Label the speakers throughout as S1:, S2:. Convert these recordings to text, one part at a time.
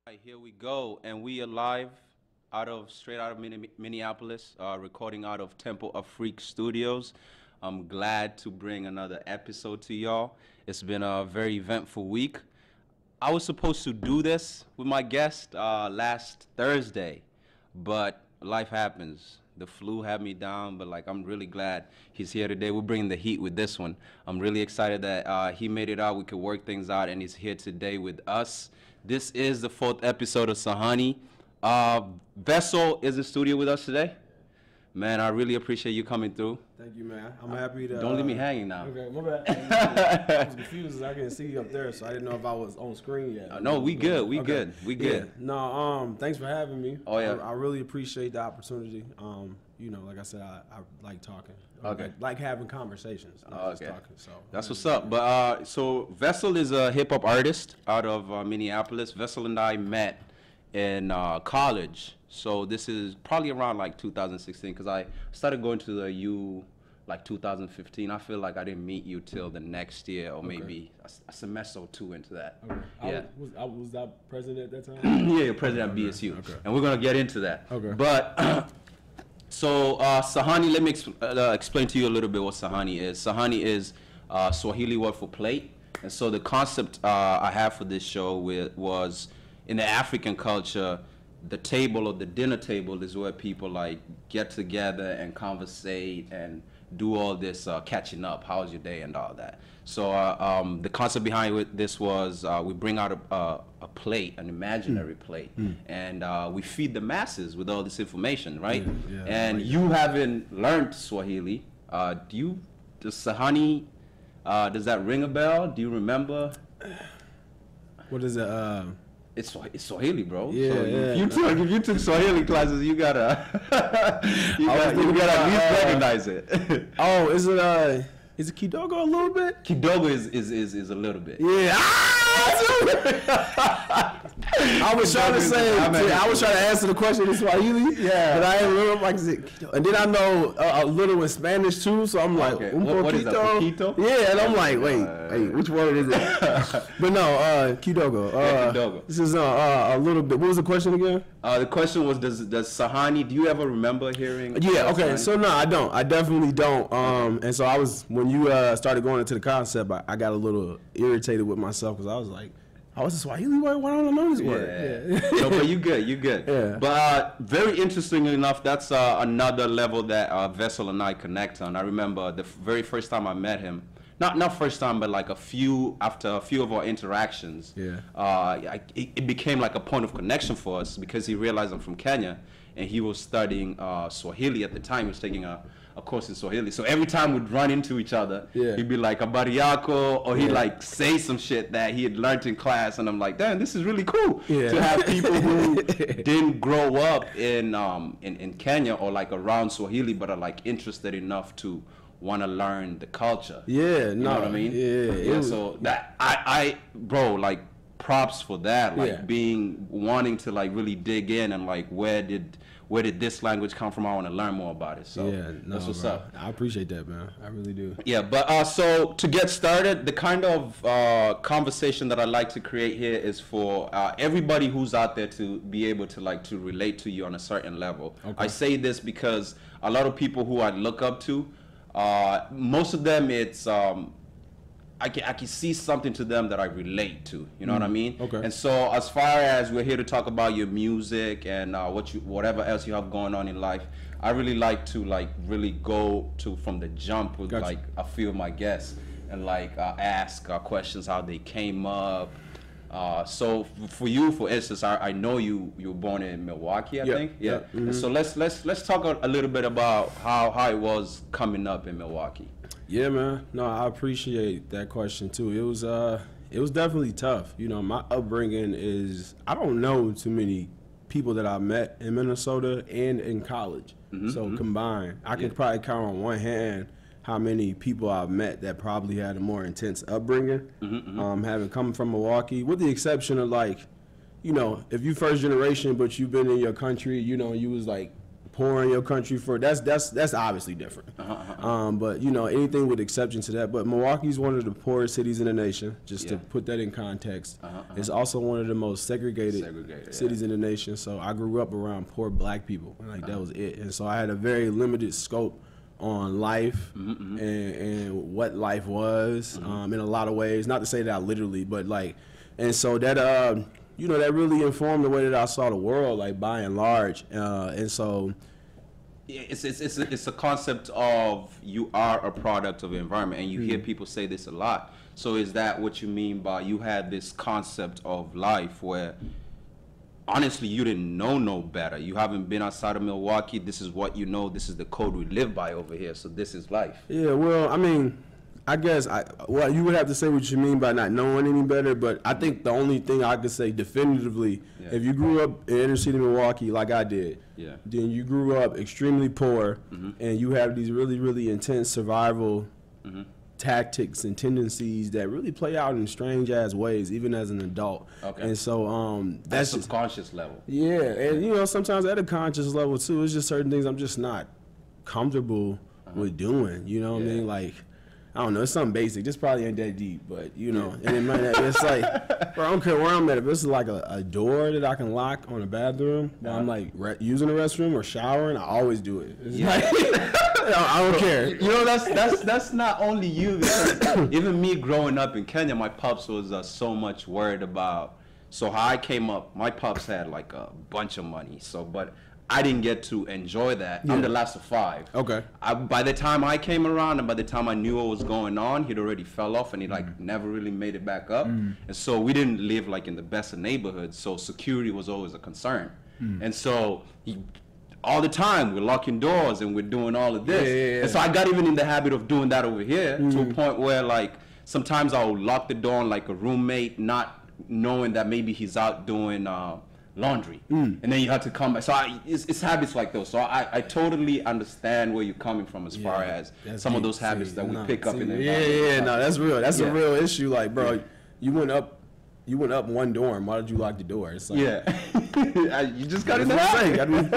S1: Right, here we go, and we are live straight out of Minneapolis, recording out of Temple of Freak Studios. I'm glad to bring another episode to y'all. It's been a very eventful week. I was supposed to do this with my guest last Thursday, but life happens. The flu had me down, but I'm really glad he's here today. We're bringing the heat with this one. I'm really excited that he made it out. We could work things out, and he's here today with us. This is the 4th episode of Sahani. Vessle is in studio with us today. Man, I really appreciate you coming through.
S2: Thank you, man. I'm happy to...
S1: Don't leave me hanging now.
S2: Okay, my bad. I was confused. I couldn't see you up there, so I didn't know if I was on screen yet.
S1: No, we good. We good.
S2: Yeah. No, thanks for having me.
S1: Oh, yeah.
S2: I really appreciate the opportunity. Like I said, I like talking.
S1: Okay.
S2: Like having conversations. Not just talking, so.
S1: That's what's up. But so Vessle is a hip hop artist out of Minneapolis. Vessle and I met in college. So this is probably around 2016 because I started going to the U 2015. I feel like I didn't meet you till the next year or maybe a semester or two into that.
S2: Okay.
S1: Yeah.
S2: Was that president at that time?
S1: Yeah, president of BSU.
S2: Okay.
S1: And we're going to get into that.
S2: Okay.
S1: But so Sahani, let me explain to you a little bit what Sahani is. Sahani is Swahili word for plate. And so the concept I have for this show was in the African culture, the table or the dinner table is where people get together and conversate and do all this catching up. How's your day and all that. So the concept behind this was we bring out a plate, an imaginary plate, and we feed the masses with all this information, right?
S2: Yeah,
S1: and you haven't learned Swahili. Does Sahani, does that ring a bell? Do you remember?
S2: What is it?
S1: It's Swahili, bro.
S2: Yeah,
S1: so
S2: yeah.
S1: If you took Swahili classes, you gotta you gotta at least recognize it.
S2: Oh, is it Kidogo a little bit?
S1: Kidogo is a little bit.
S2: Yeah. I was trying to say. I was trying to answer the question in Swahili.
S1: Yeah.
S2: But I didn't remember and then I know a little in Spanish too. So I'm like,
S1: okay.
S2: un
S1: What is that? Poquito?
S2: Yeah, and I'm like, wait, which word is it? But no, Kidogo.
S1: Kidogo.
S2: This is a little bit. What was the question again?
S1: The question was, does Sahani? Do you ever remember hearing?
S2: Yeah. Okay.
S1: Sahani?
S2: So no, I don't. I definitely don't. And so I was when you started going into the concept, I got a little irritated with myself because I was like, oh, it's a Swahili word? Why don't I know this word?
S1: Yeah. No, but you good.
S2: Yeah.
S1: But very interestingly enough, that's another level that Vessle and I connect on. I remember the very first time I met him. Not first time, but after a few of our interactions.
S2: Yeah.
S1: It became like a point of connection for us because he realized I'm from Kenya, and he was studying Swahili at the time. He was taking a course in Swahili. So every time we'd run into each other, he'd be like, "Habari yako," or he'd say some shit that he had learned in class, and I'm like, damn, this is really cool to have people who didn't grow up in Kenya or around Swahili, but are interested enough to want to learn the culture.
S2: Yeah,
S1: you know what I mean?
S2: Yeah.
S1: So that bro, props for that. Wanting to really dig in and where did this language come from? I want to learn more about it. So that's what's up.
S2: I appreciate that, man. I really do.
S1: Yeah, but so to get started, the kind of conversation that I like to create here is for everybody who's out there to be able to relate to you on a certain level. Okay. I say this because a lot of people who I look up to, most of them it's I can see something to them that I relate to. You know what I mean?
S2: Okay.
S1: And so as far as we're here to talk about your music and whatever else you have going on in life, I really like to really go to from the jump with
S2: Gotcha.
S1: a few of my guests and ask questions how they came up. So for you, for instance, I know you were born in Milwaukee, I think. Yeah.
S2: Mm-hmm.
S1: And so let's talk a little bit about how it was coming up in Milwaukee.
S2: Yeah, man. No, I appreciate that question too. It was definitely tough. You know, my upbringing is I don't know too many people that I met in Minnesota and in college. So combined, I can probably count on one hand how many people I've met that probably had a more intense upbringing. Having come from Milwaukee, with the exception of if you first generation, but you've been in your country, you was poor in your country for that's obviously different. But you know, anything with exception to that. But Milwaukee's one of the poorest cities in the nation. Just to put that in context, it's also one of the most segregated cities in the nation. So I grew up around poor black people, and like that was it. And so I had a very limited scope on life and what life was in a lot of ways. Not to say that I literally, but like, and so that you know, that really informed the way that I saw the world, like by and large. And so,
S1: it's a concept of you are a product of the environment, and you hear people say this a lot. So is that what you mean by you had this concept of life where honestly you didn't know no better? You haven't been outside of Milwaukee. This is what you know. This is the code we live by over here. So this is life.
S2: Yeah, well, I mean, I guess well, you would have to say what you mean by not knowing any better, but I think the only thing I could say definitively, if you grew up in inner city Milwaukee like I did, then you grew up extremely poor, and you have these really, really intense survival tactics and tendencies that really play out in strange ass ways, even as an adult. And so that's
S1: a subconscious level.
S2: Yeah, and you know, sometimes at a conscious level too, it's just certain things I'm just not comfortable with doing. You know what I mean? Like, I don't know, it's something basic. This probably ain't that deep, but you know, and it might not, it's like, bro, I don't care where I'm at. If this is like a door that I can lock on a bathroom while I'm like using the restroom or showering, I always do it. It's like, I don't care.
S1: You know, that's not only you. Because even me growing up in Kenya, my pops was so much worried about. So how I came up, my pops had like a bunch of money. So, but I didn't get to enjoy that. I'm the last of 5. By the time I came around and by the time I knew what was going on, he'd already fell off and he like never really made it back up. And so we didn't live like in the best of neighborhoods. So security was always a concern. And so all the time we're locking doors and we're doing all of this. And so I got even in the habit of doing that over here to a point where like sometimes I'll lock the door on like a roommate, not knowing that maybe he's out doing laundry, and then you have to come back. So it's habits like those. So I totally understand where you're coming from as far as some of those habits that we pick up in the environment.
S2: No, that's real. That's a real issue. Like, bro, you went up one dorm. Why did you lock the door? It's like,
S1: you just got in the house. I mean,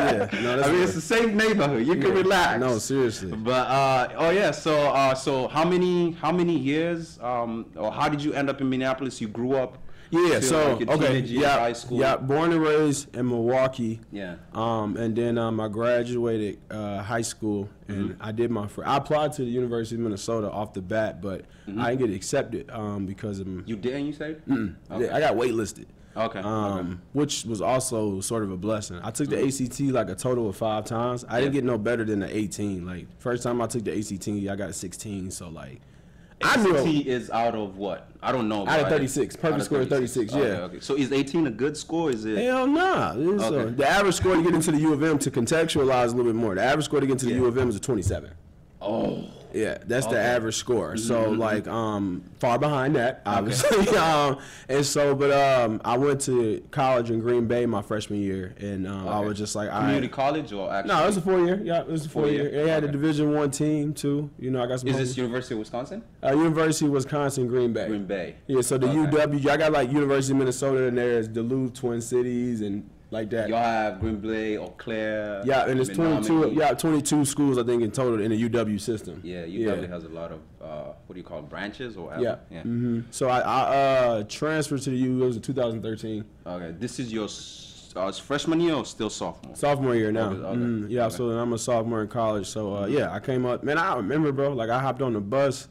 S1: it's the same neighborhood. You can relax.
S2: No, seriously.
S1: But so how many years or how did you end up in Minneapolis? You grew up. High school.
S2: Born and raised in Milwaukee. And then I graduated high school, and I did I applied to the University of Minnesota off the bat, but I didn't get accepted because of
S1: You didn't, you said?
S2: I got waitlisted. Which was also sort of a blessing. I took the ACT like a total of 5 times. I didn't get no better than the 18. Like, first time I took the ACT, I got a 16. So like,
S1: ACT is out of what? I don't know.
S2: Out of 36. Perfect score is 36,
S1: Okay. So is 18 a good score? Is it?
S2: Hell nah. The average score to get into the U of M, to contextualize a little bit more, the average score to get into the U of M is a 27.
S1: Oh.
S2: Yeah, that's the average score. So like far behind that, obviously. And so, but I went to college in Green Bay my freshman year, and I was just like,
S1: community college or actually?
S2: No, it was a 4-year. Yeah, it was a 4-year. They had a Division I team too. You know, I got some.
S1: Is this University of Wisconsin?
S2: University of Wisconsin, Green Bay.
S1: Green Bay.
S2: Yeah, so the UW, I got like University of Minnesota in there, Duluth, Twin Cities, and like that.
S1: Y'all have Green Bay, Eau Claire.
S2: Yeah, and it's 22. Yeah, 22 schools I think in total in the UW system.
S1: Yeah, UW has a lot of what do you call it, branches or
S2: So I transferred to the U. It was in 2013.
S1: Okay, this is your freshman year or still sophomore?
S2: Sophomore year now. So I'm a sophomore in college. So I came up. Man, I remember, bro. Like I hopped on the bus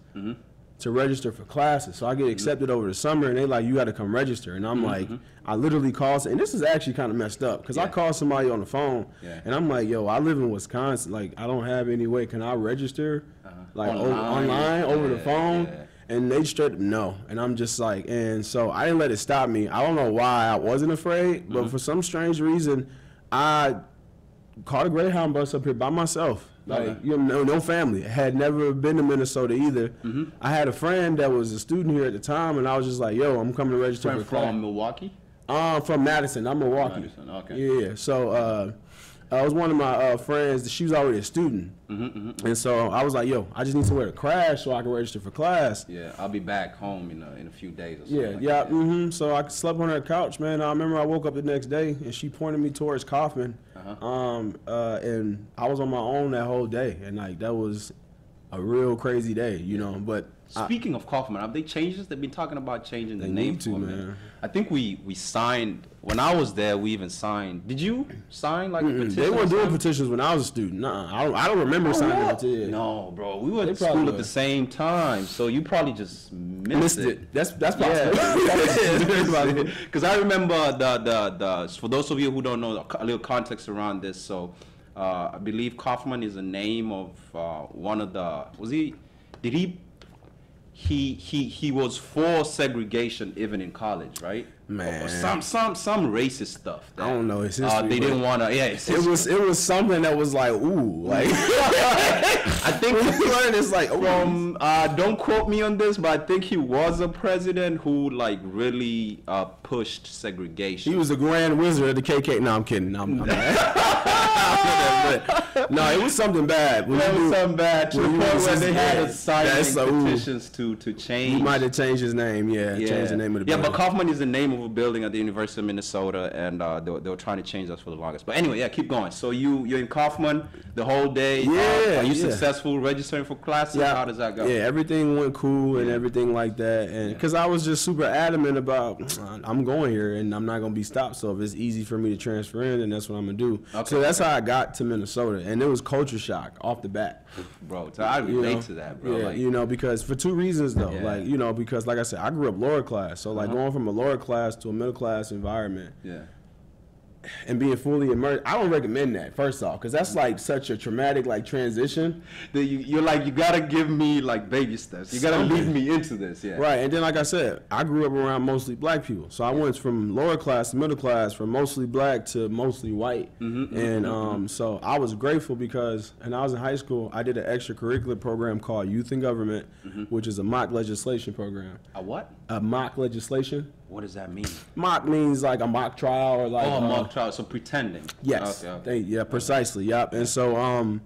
S2: to register for classes. So I get accepted over the summer, and they like, you got to come register. And I'm like, I literally called, and this is actually kind of messed up, because I called somebody on the phone, and I'm like, yo, I live in Wisconsin. Like, I don't have any way. Can I register like online over the phone? And they straight up no. And I'm just like, and so I didn't let it stop me. I don't know why I wasn't afraid, but for some strange reason, I caught a Greyhound bus up here by myself. Like, you know, no family. I had never been to Minnesota either. I had a friend that was a student here at the time, and I was just like, yo, I'm coming to register for class.
S1: From Milwaukee?
S2: From Madison. I'm Milwaukee.
S1: Madison, okay.
S2: Yeah, so, it was one of my friends. She was already a student, and so I was like, "Yo, I just need somewhere to crash so I can register for class."
S1: Yeah, I'll be back home in a few days. Or something
S2: Yeah,
S1: like that.
S2: So I slept on her couch, man. I remember I woke up the next day and she pointed me towards Kaufman, and I was on my own that whole day, and like that was a real crazy day, you know. But
S1: speaking of Kaufman, have they changed this? They've been talking about changing the name
S2: need to,
S1: for a
S2: man.
S1: minute. I think we signed when I was there. We even signed. Did you sign like a petition?
S2: They weren't
S1: or
S2: doing
S1: something?
S2: petitions when I was a student. Nah, I don't remember signing a petition.
S1: No, bro. We were
S2: They
S1: at school
S2: probably
S1: at the same time, so you probably just missed it.
S2: That's possible.
S1: Because I remember the for those of you who don't know a little context around this. So I believe Kaufman is the name of one of the he was for segregation even in college, right?
S2: Man.
S1: Or some racist stuff.
S2: I don't know. It's history,
S1: they didn't want to. Yeah,
S2: it was something that was like, ooh, like
S1: I think
S2: it's like,
S1: from don't quote me on this, but I think he was a president who like really pushed segregation.
S2: he was the grand wizard of the KK. No, I'm kidding. No, I'm not. But, no, it was something bad.
S1: It was something bad to the point where they had to sign petitions to change.
S2: He might have changed his name. Yeah, change the name of the building.
S1: But Kaufman is the name of a building at the University of Minnesota, and they were trying to change that for the longest. But anyway, keep going. So you're in Kaufman the whole day. Are you successful registering for classes?
S2: Yeah.
S1: How does that go?
S2: Yeah, everything went cool and everything like that. And because I was just super adamant about, I'm going here and I'm not going to be stopped. So if it's easy for me to transfer in, then that's what I'm going to do. Okay. So that's how I got to Minnesota. And it was culture shock off the bat.
S1: Bro, so I relate to that, bro.
S2: Yeah, like, because for two reasons, though. Like, because like I said, I grew up lower class. So, like, going from a lower class to a middle class environment. Yeah. And being fully immersed, I don't recommend that, first off, because that's like such a traumatic like transition.
S1: You're like, you gotta give me like baby steps. You gotta lead me into this,
S2: Right, and then like I said, I grew up around mostly black people, so I went from lower class to middle class, from mostly black to mostly white, so I was grateful because, when I was in high school, I did an extracurricular program called Youth in Government, which is a mock legislation program.
S1: A what?
S2: A mock legislation.
S1: What does that mean?
S2: Mock means like a mock trial or like
S1: a mock trial, so pretending.
S2: Yes. Okay. Precisely. Yep. And so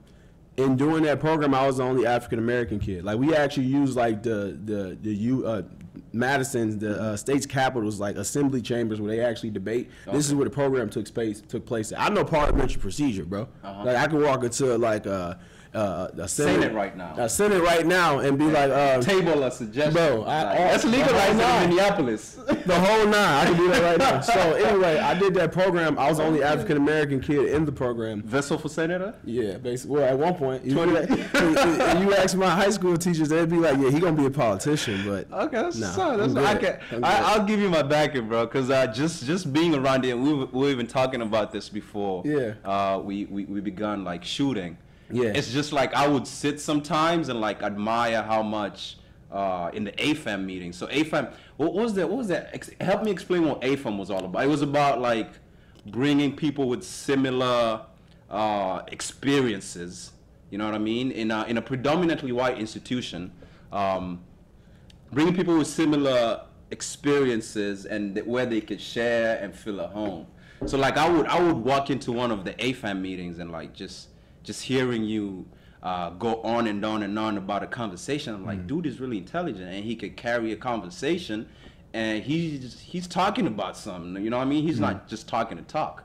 S2: in doing that program, I was the only African American kid. Like we actually used like the Madison, the state's capitals, like assembly chambers where they actually debate. Okay. This is where the program took place. I know parliamentary procedure, bro. Like I could walk into like a Senate
S1: right now.
S2: A Senate right now and be like,
S1: table a suggestion.
S2: Bro,
S1: that's legalized in Minneapolis.
S2: The whole nine. I can do that right now. So anyway, I did that program. I was the only African American kid in the program.
S1: Vessle for senator?
S2: Yeah, basically. Well, at one point, you ask my high school teachers, they'd be like, "Yeah, he gonna be a politician." But
S1: I'll give you my backing, bro, because just being around it, we were even talking about this before.
S2: Yeah.
S1: We begun like shooting.
S2: Yeah.
S1: It's just like I would sit sometimes and like admire how much in the AFAM meeting. So AFAM, what was that? Help me explain what AFAM was all about. It was about like bringing people with similar experiences. You know what I mean? In a predominantly white institution, bringing people with similar experiences and where they could share and feel at home. So like I would walk into one of the AFAM meetings and like just hearing you go on and on and on about a conversation, I'm like, dude is really intelligent and he could carry a conversation, and he's talking about something. You know what I mean? He's not just talking to talk.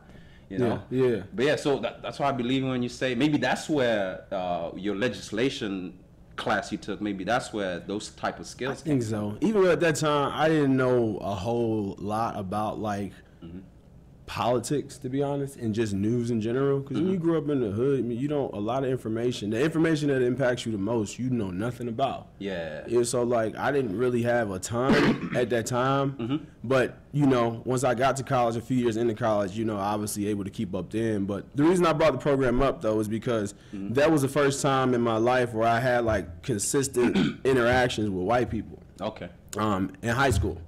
S1: You know?
S2: Yeah.
S1: But yeah, so that's why I believe when you say maybe that's where your legislation class you took, maybe that's where those type of skills.
S2: I think so. Even at that time, I didn't know a whole lot about like. Politics, to be honest, and just news in general. Because when you grew up in the hood, I mean, you don't a lot of information. The information that impacts you the most, you know nothing about.
S1: Yeah.
S2: So like, I didn't really have a ton at that time. But you know, once I got to college, a few years into college, you know, obviously able to keep up then. But the reason I brought the program up though is because that was the first time in my life where I had like consistent interactions with white people.
S1: Okay.
S2: In high school.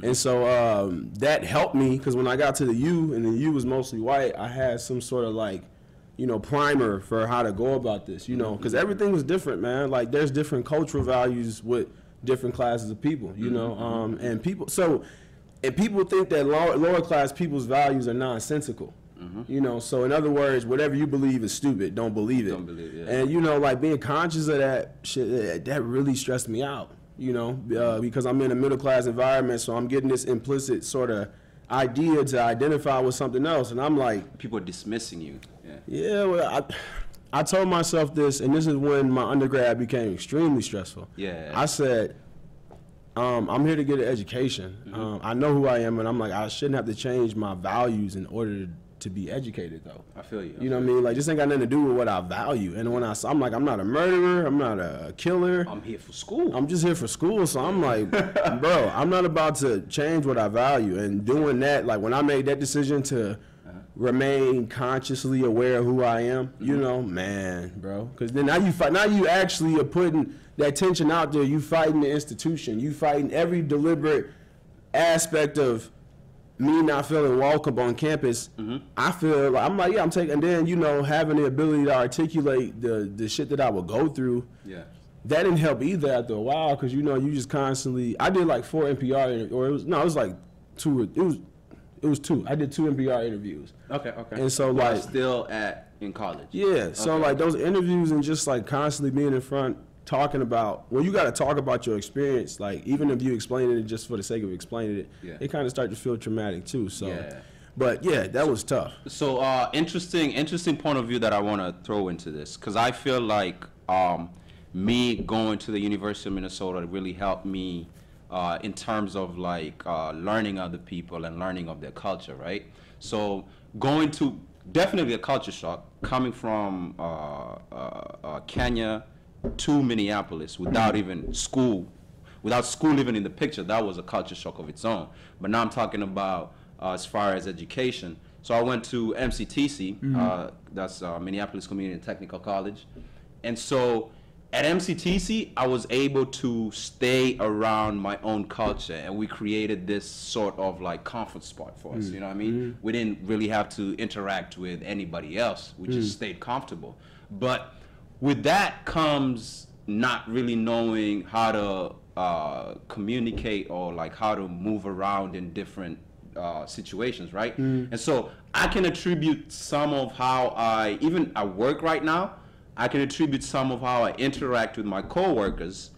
S2: And so that helped me because when I got to the U, and the U was mostly white, I had some sort of like, you know, primer for how to go about this, you know, because everything was different, man. Like there's different cultural values with different classes of people, you know, and people think that lower class people's values are nonsensical. You know, so in other words, whatever you believe is stupid, don't believe it.
S1: Don't believe it.
S2: And you know, like being conscious of that shit, that really stressed me out. You know, because I'm in a middle class environment, so I'm getting this implicit sort of idea to identify with something else, and I'm like,
S1: people are dismissing you.
S2: Yeah, well, I told myself this, and this is when my undergrad became extremely stressful.
S1: Yeah.
S2: I said, I'm here to get an education. I know who I am, and I'm like, I shouldn't have to change my values in order to be educated, though.
S1: I feel you.
S2: You know what I mean? Like, this ain't got nothing to do with what I value. And when I'm like, I'm not a murderer, I'm not a killer.
S1: I'm here for school.
S2: I'm just here for school. So I'm like, bro, I'm not about to change what I value. And doing that, like when I made that decision to remain consciously aware of who I am, you know, man, bro. Because then now you actually are putting that tension out there. You fighting the institution. You fighting every deliberate aspect of me not feeling welcome on campus. I feel like I'm taking, and then, you know, having the ability to articulate the shit that I would go through.
S1: Yeah.
S2: That didn't help either after a while, because, you know, you just constantly, I did like 4 NPR, or it was like 2, it was 2. I did 2 NPR interviews.
S1: Okay.
S2: And so
S1: While
S2: like
S1: still in college.
S2: Yeah. So like those interviews and just like constantly being in front talking about, well, you got to talk about your experience. Like even if you explain it just for the sake of explaining it, it kind of start to feel traumatic too. So, but yeah, that was tough.
S1: So interesting point of view that I want to throw into this, because I feel like me going to the University of Minnesota really helped me in terms of like learning other people and learning of their culture, right? So going to definitely a culture shock coming from Kenya to Minneapolis without school even in the picture. That was a culture shock of its own. But now I'm talking about as far as education. So I went to MCTC, that's Minneapolis Community and Technical College. And so at MCTC, I was able to stay around my own culture, and we created this sort of like comfort spot for us, you know what I mean? We didn't really have to interact with anybody else. We just stayed comfortable. But with that comes not really knowing how to communicate or like how to move around in different situations, right? And so I can attribute some of how even at work right now, I can attribute some of how I interact with my coworkers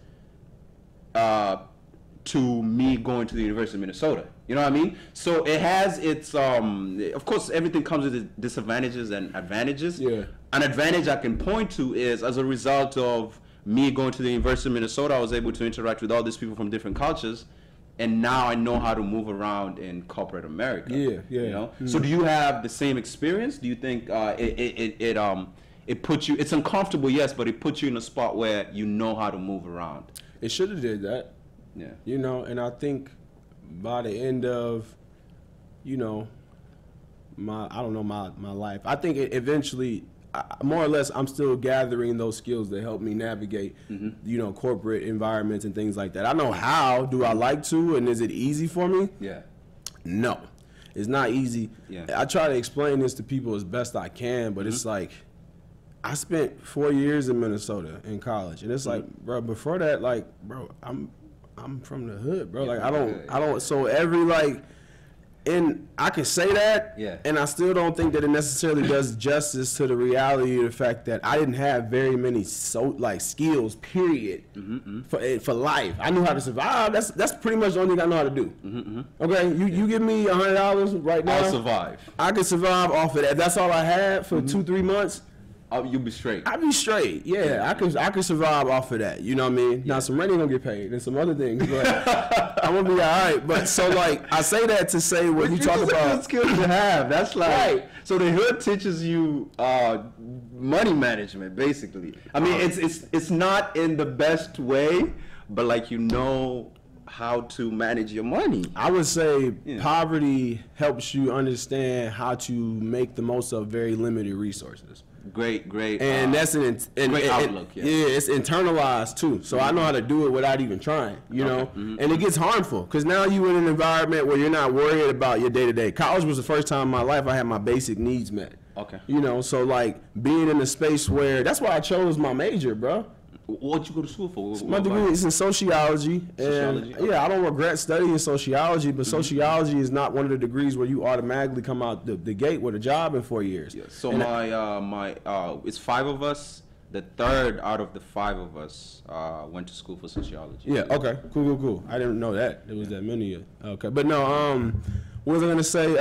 S1: to me going to the University of Minnesota. You know what I mean? So it has its, of course, everything comes with its disadvantages and advantages.
S2: Yeah.
S1: An advantage I can point to is as a result of me going to the University of Minnesota, I was able to interact with all these people from different cultures, and now I know how to move around in corporate America.
S2: Yeah.
S1: You know? So do you have the same experience? Do you think it puts you, it's uncomfortable, yes, but it puts you in a spot where you know how to move around?
S2: It should have did that.
S1: Yeah.
S2: You know, and I think by the end of, you know, my life, I think it eventually, more or less, I'm still gathering those skills that help me navigate, you know, corporate environments and things like that. I know how. Do I like to? And is it easy for me?
S1: Yeah.
S2: No, it's not easy.
S1: Yeah.
S2: I try to explain this to people as best I can, but it's like, I spent 4 years in Minnesota in college, and it's like, bro, before that, like, bro, I'm from the hood, bro. Like, I don't. So every like, and I can say that, and I still don't think that it necessarily does justice to the reality of the fact that I didn't have very many skills. Period. For life, I knew how to survive. That's pretty much the only thing I know how to do. Okay, you give me $100 right now,
S1: I'll survive.
S2: I can survive off of that. That's all I had for 2-3 months.
S1: You'll be straight.
S2: I'll be straight. Yeah, I can survive off of that. You know what I mean? Now some rent ain't gonna get paid and some other things, but I'm gonna be all right. But so like I say that to say when you talk about
S1: skills to have. That's like so the hood teaches you money management basically. I mean it's not in the best way, but like you know how to manage your money. I
S2: would say poverty helps you understand how to make the most of very limited resources.
S1: Great.
S2: And that's great
S1: outlook.
S2: Yeah, it's internalized too. So I know how to do it without even trying, you know? And it gets harmful because now you're in an environment where you're not worried about your day-to-day. College was the first time in my life I had my basic needs met.
S1: Okay.
S2: You know, so like being in a space where, that's why I chose my major, bro.
S1: What'd you go to school for?
S2: My degree is in sociology.
S1: Sociology?
S2: And yeah, I don't regret studying sociology, but sociology is not one of the degrees where you automatically come out the gate with a job in 4 years.
S1: Yeah. So it's 5 of us. The third out of the 5 of us went to school for sociology.
S2: Yeah. Okay. Cool. I didn't know that there was that many. Okay, but no. What was I gonna say?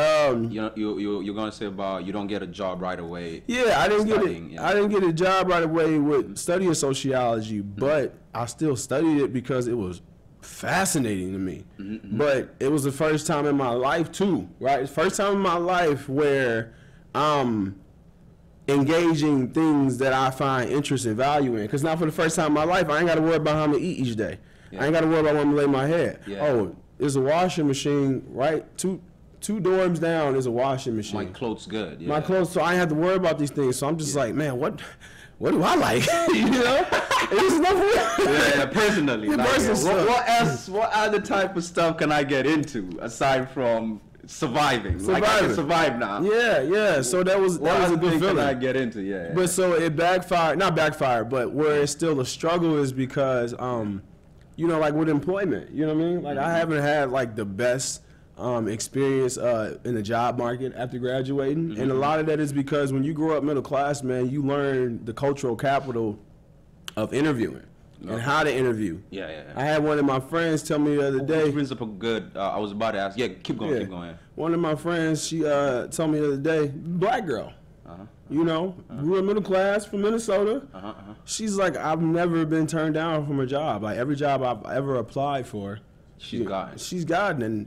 S1: You're gonna say about you don't get a job right away.
S2: Yeah, I didn't
S1: studying,
S2: get it.
S1: yeah.
S2: I didn't get a job right away with studying sociology, but I still studied it because it was fascinating to me. But it was the first time in my life too, right? First time in my life where I'm engaging things that I find interest and value in. Because now for the first time in my life, I ain't got to worry about how I'm gonna eat each day. Yeah. I ain't got to worry about where I'm gonna lay my head. Yeah. Oh, there's a washing machine right two dorms down is a washing machine.
S1: My clothes good. Yeah.
S2: My clothes, so I ain't have to worry about these things. So I'm just like, man, what do I like? You know, it's nothing.
S1: Personally, like, what else? What other type of stuff can I get into aside from surviving? Like I can survive now.
S2: Yeah. So that was a good feeling.
S1: Can I get into? Yeah.
S2: But so it backfired, not backfired, but where it's still a struggle is because, you know, like with employment, you know what I mean? Like I haven't had like the best experience in the job market after graduating, and a lot of that is because when you grow up middle class, man, you learn the cultural capital of interviewing and how to interview.
S1: Yeah.
S2: I had one of my friends tell me the other day.
S1: Which brings up a good. I was about to ask. Yeah, keep going.
S2: One of my friends, she told me the other day, black girl. You know, grew up middle class from Minnesota. She's like, I've never been turned down from a job. Like every job I've ever applied for. She's gotten, and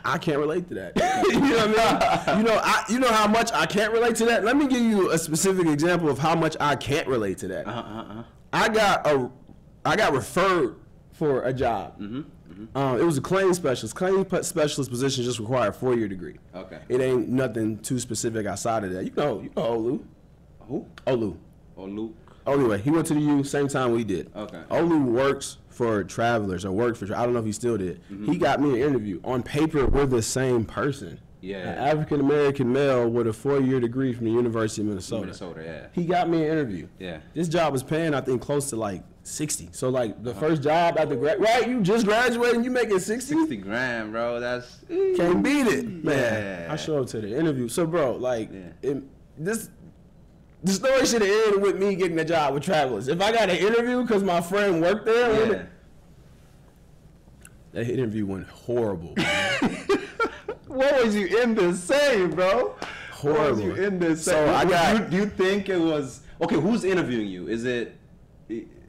S2: I can't relate to that. You know what I mean? You know how much I can't relate to that. Let me give you a specific example of how much I can't relate to that. I got referred for a job. It was a claims specialist. Claims specialist position just require a 4-year degree.
S1: Okay.
S2: It ain't nothing too specific outside of that. You know Olu.
S1: Who?
S2: Olu. Anyway, he went to the U same time we did.
S1: Okay.
S2: Olu works for Travelers, or worked for, I don't know if he still did. He got me an interview. On paper, we're the same person.
S1: Yeah.
S2: An African-American male with a 4-year degree from the University of Minnesota.
S1: Yeah.
S2: He got me an interview.
S1: Yeah.
S2: This job was paying, I think, close to like 60. So like the first job after right? You just graduated and you making 60?
S1: 60 grand, bro. That's
S2: can't beat it, man.
S1: Yeah.
S2: I showed up to the interview. So bro, like the story should have ended with me getting a job with Travelers. If I got an interview because my friend worked there, that interview went horrible.
S1: What was you in there saying, bro?
S2: Horrible.
S1: What was you in there saying?
S2: So
S1: do you think it was okay? Who's interviewing you? Is it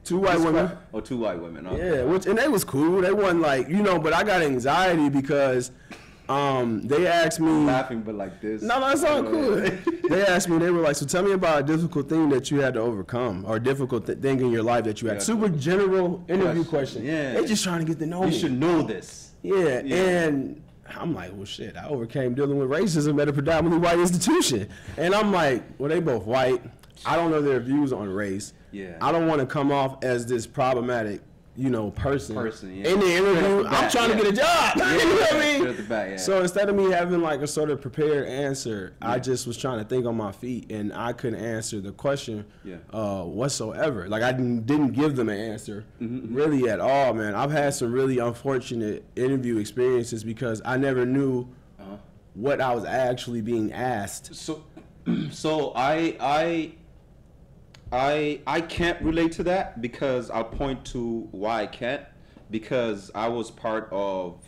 S2: 2 white women?
S1: Oh, 2 white women. Okay.
S2: Yeah, and they was cool. They wasn't like, but I got anxiety because they asked me.
S1: I'm laughing, but like this.
S2: No, that's all cool. They asked me. They were like, "So tell me about a difficult thing that you had to overcome, or a difficult thing in your life that you had." Super general interview question.
S1: Yeah.
S2: They just trying to get to know me.
S1: You should know this.
S2: Yeah, and I'm like, well, shit. I overcame dealing with racism at a predominantly white institution, and I'm like, well, they both white. I don't know their views on race.
S1: Yeah.
S2: I don't want to come off as this problematic, person.
S1: Yeah.
S2: In the interview, I'm trying to get a job.
S1: Yeah.
S2: You know what I mean?
S1: At the back, yeah.
S2: So instead of me having like a sort of prepared answer, I just was trying to think on my feet, and I couldn't answer the question whatsoever. Like I didn't give them an answer really at all, man. I've had some really unfortunate interview experiences because I never knew what I was actually being asked.
S1: So I can't relate to that because I'll point to why I can't. Because I was part of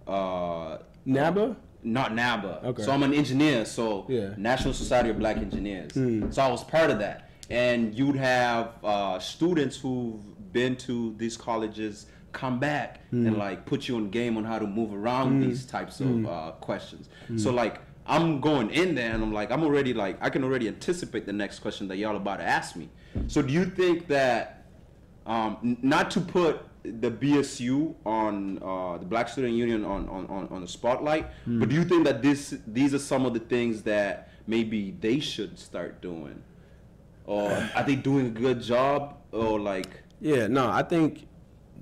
S2: NABA?
S1: Not NABA.
S2: Okay.
S1: So I'm an engineer, so National Society of Black Engineers. So I was part of that. And you'd have students who've been to these colleges come back and like put you on game on how to move around these types of questions. So like I'm going in there and I'm like, I can already anticipate the next question that y'all about to ask me. So do you think that, not to put the BSU on the Black Student Union on the spotlight, but do you think that these are some of the things that maybe they should start doing? Or are they doing a good job? Or like...
S2: I think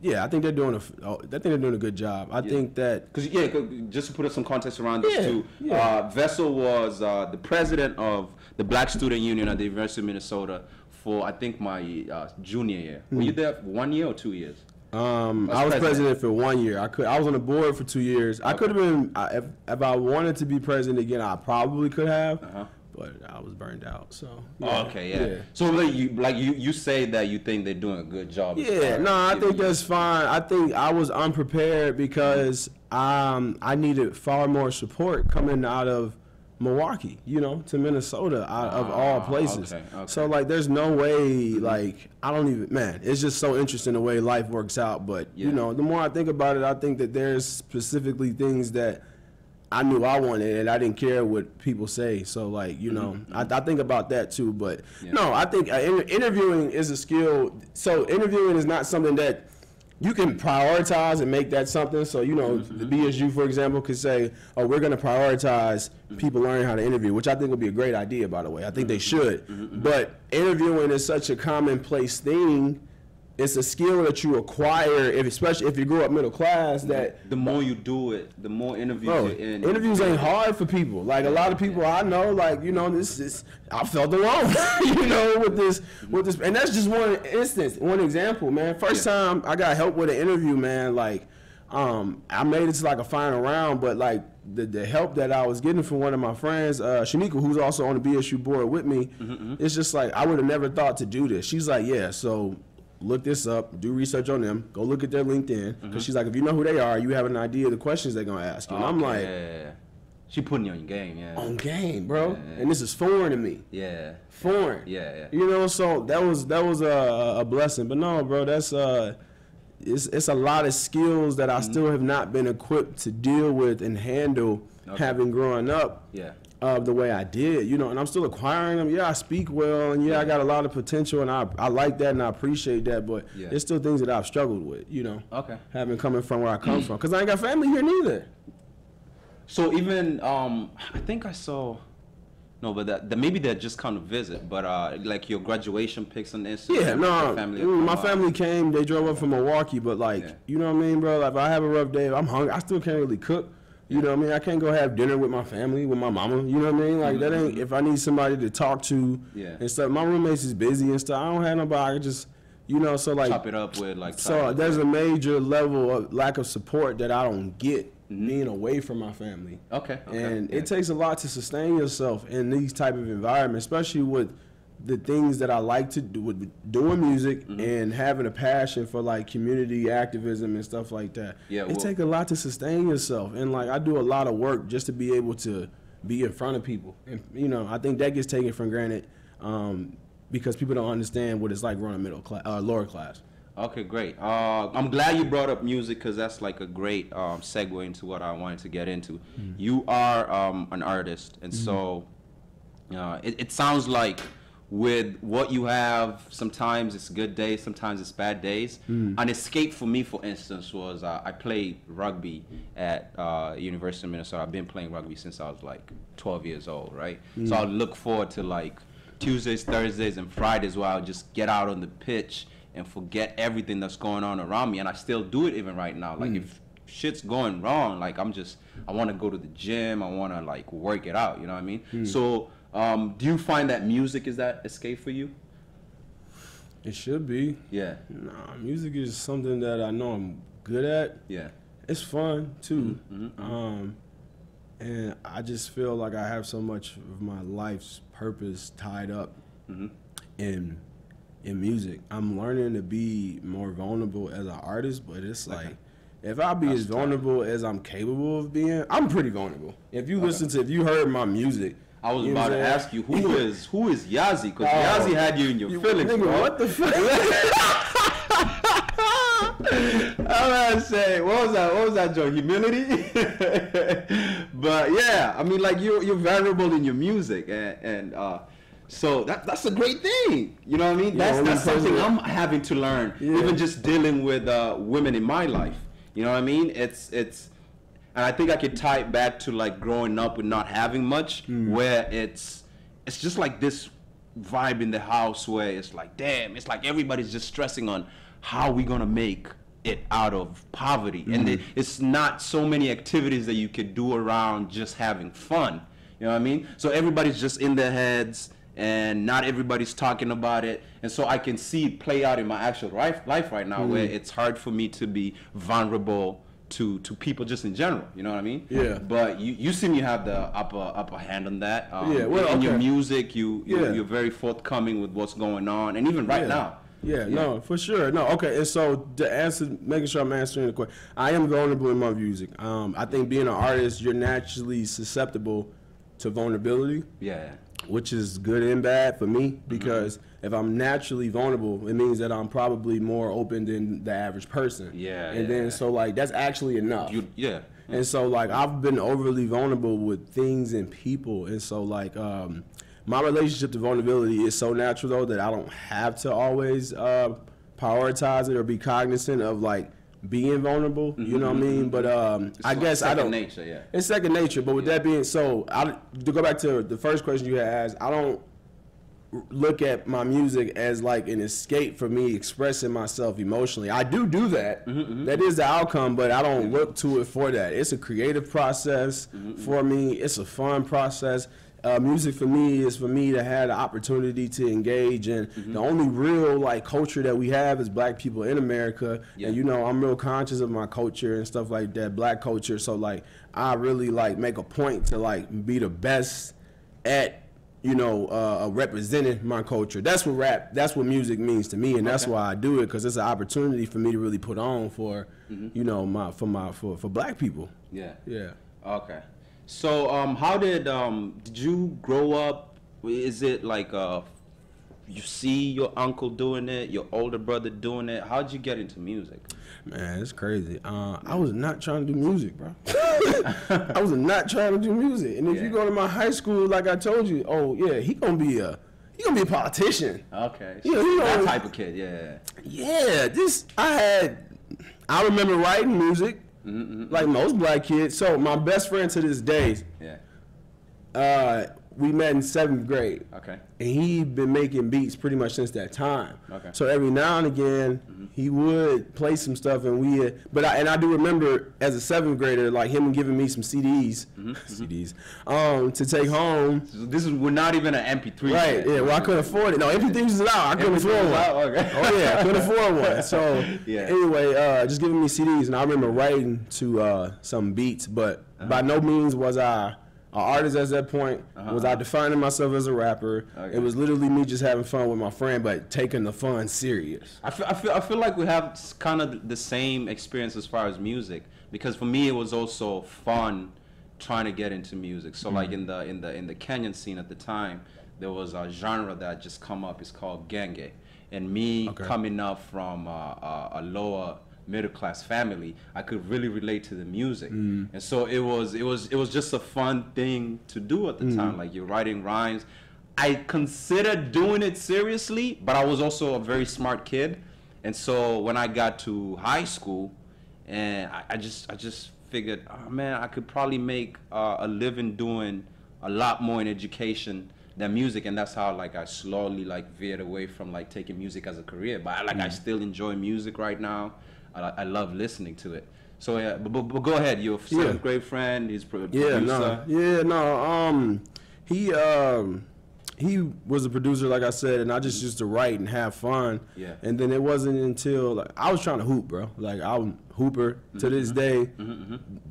S2: they're doing a good job. I think that
S1: just to put some context around this too. Vessle was the president of the Black Student Union at the University of Minnesota for I think my junior year. Were you there 1 year or 2 years?
S2: I was president for 1 year. I was on the board for 2 years. I could have been if I wanted to be president again. I probably could have, but I was burned out. So
S1: yeah. Okay, yeah. So you say that you think they're doing a good job.
S2: Yeah, no, I think that's fine. I think I was unprepared because I needed far more support coming out of Milwaukee, to Minnesota, of all places.
S1: Okay.
S2: So, like, there's no way, like, I don't even, man, it's just so interesting the way life works out. But, the more I think about it, I think that there's specifically things that I knew I wanted and I didn't care what people say. So, like, I think about that too. But, no, I think interviewing is a skill. So, interviewing is not something that you can prioritize and make that something. So, the BSU, for example, could say, oh, we're going to prioritize people learning how to interview, which I think would be a great idea, by the way. I think they should. But interviewing is such a commonplace thing. It's a skill that you acquire, especially if you grew up middle class. That
S1: the more you do it, the more interviews you're in.
S2: Interviews ain't hard for people. Like a lot of people I know, like this is I felt alone. with this, and that's just one instance, one example, man. First time I got help with an interview, man. Like, I made it to like a final round, but like the help that I was getting from one of my friends, Shanika, who's also on the BSU board with me, it's just like I would have never thought to do this. She's like, yeah, so look this up, do research on them, go look at their LinkedIn, because she's like, if you know who they are, you have an idea of the questions they're gonna ask you. And I'm like,
S1: she putting you on your game,
S2: on game, bro. And this is foreign to me. Foreign. So that was a blessing. But no, bro, that's it's a lot of skills that I still have not been equipped to deal with and handle, having grown up. The way I did, and I'm still acquiring them. Yeah, I speak well, and I got a lot of potential, and I like that, and I appreciate that. But there's still things that I've struggled with, having coming from where I come from, because I ain't got family here neither.
S1: So even I think I saw, no, but that maybe they just come to visit, but like your graduation pics on Instagram.
S2: Yeah, no, my family came. They drove up from Milwaukee, but like, you know what I mean, bro? Like, if I have a rough day, if I'm hungry, I still can't really cook. You know what I mean? I can't go have dinner with my family, with my mama. You know what I mean? Like, that ain't, if I need somebody to talk to and stuff, my roommates is busy and stuff. I don't have nobody. I just, so like.
S1: Chop it up with, like.
S2: So there's a major level of lack of support that I don't get being away from my family. And it takes a lot to sustain yourself in these type of environments, especially with the things that I like to do, with doing music and having a passion for like community activism and stuff like that. It takes a lot to sustain yourself, and like I do a lot of work just to be able to be in front of people, and I think that gets taken for granted because people don't understand what it's like running middle class, lower class.
S1: Okay, great. I'm glad you brought up music, because that's like a great segue into what I wanted to get into. You are an artist, and so it sounds like, with what you have, sometimes it's good days, sometimes it's bad days. An escape for me, for instance, was I played rugby at University of Minnesota. I've been playing rugby since I was like 12 years old, right? So I look forward to like Tuesdays, Thursdays, and Fridays where I'll just get out on the pitch and forget everything that's going on around me. And I still do it even right now. Like if shit's going wrong, like I want to go to the gym, I want to like work it out, you know what I mean? So do you find that music is that escape for you?
S2: It should be. Nah, music is something that I know I'm good at. It's fun too. And I just feel like I have so much of my life's purpose tied up in music. I'm learning to be more vulnerable as an artist, but it's like, if I be as vulnerable as I'm capable of being, I'm pretty vulnerable. If you if you heard my music,
S1: I was about to ask you, who is Yazzie? Because Yazzie had you in your feelings,
S2: nigga,
S1: bro.
S2: what the fuck?
S1: I was gonna say, what was that joke? Humility? But yeah, I mean, like you're variable in your music, and so that's a great thing. You know what I mean? That's something I'm having to learn, even just dealing with women in my life. You know what I mean? It's and I think I could tie it back to like growing up with not having much, where it's just like this vibe in the house where it's like, damn, it's like everybody's just stressing on how we gonna make it out of poverty, and it's not so many activities that you could do around just having fun. You know what I mean? So everybody's just in their heads, and not everybody's talking about it, and so I can see it play out in my actual life right now, where it's hard for me to be vulnerable to people just in general, you know what I mean?
S2: Yeah.
S1: But you seem you have the upper hand on that.
S2: Yeah, well,
S1: in your
S2: okay.
S1: music, you're very forthcoming with what's going on, and even right now.
S2: Yeah, no, for sure. No, okay. And so to answer, making sure I'm answering the question, I am vulnerable in my music. I think being an artist, you're naturally susceptible to vulnerability.
S1: Yeah.
S2: Which is good and bad for me, because if I'm naturally vulnerable, it means that I'm probably more open than the average person.
S1: Yeah.
S2: And then so like that's actually enough.
S1: Yeah.
S2: And so like I've been overly vulnerable with things and people, and so like my relationship to vulnerability is so natural though that I don't have to always prioritize it or be cognizant of like being vulnerable, you know what I mean? But I guess I don't.
S1: Nature, yeah.
S2: It's second nature. But with that being so, to go back to the first question you had asked, I don't look at my music as like an escape for me expressing myself emotionally. I do that. That is the outcome, but I don't look to it for that. It's a creative process for me. It's a fun process. Music for me is for me to have the opportunity to engage in. The only real like culture that we have is black people in America, and you know I'm real conscious of my culture and stuff like that, black culture. So like I really like make a point to like be the best at representing my culture. That's what music means to me, and that's why I do it, because it's an opportunity for me to really put on for for black people.
S1: Yeah.
S2: Yeah.
S1: Okay. So, how did you grow up? Is it like you see your uncle doing it, your older brother doing it? How'd you get into music?
S2: Man, it's crazy. I was not trying to do music, bro. I was not trying to do music. And if you go to my high school, like I told you, oh yeah, he gonna be a politician.
S1: Okay.
S2: You know,
S1: that type of kid, yeah.
S2: Yeah, I remember writing music. Like most black kids. So my best friend to this day, we met in 7th grade.
S1: Okay.
S2: And he'd been making beats pretty much since that time.
S1: Okay.
S2: So every now and again, he would play some stuff, and I do remember as a 7th grader, like him giving me some CDs, to take home.
S1: So we're not even an MP3.
S2: Right.
S1: Yet.
S2: Yeah. Well, I couldn't afford it. No, MP3s was out. I couldn't afford one.
S1: Okay.
S2: Oh yeah, I couldn't afford one. So anyway, just giving me CDs, and I remember writing to some beats, but by no means was I an artist at that point. Was I defining myself as a rapper? Okay. It was literally me just having fun with my friend, but taking the fun serious.
S1: I feel like we have kind of the same experience as far as music, because for me it was also fun trying to get into music. So like in the Kenyan scene at the time, there was a genre that just come up. It's called genge, and me coming up from a lower middle class family, I could really relate to the music, and so it was just a fun thing to do at the time. Like you're writing rhymes. I considered doing it seriously, but I was also a very smart kid, and so when I got to high school, and I just figured, oh man, I could probably make a living doing a lot more in education than music, and that's how like I slowly like veered away from like taking music as a career. But I still enjoy music right now. I love listening to it. So yeah, but go ahead. Your 7th grade friend, he's producer.
S2: He was a producer, like I said, and I just used to write and have fun. Yeah. And then it wasn't until like I was trying to hoop, bro. Like I'm hooper to this day.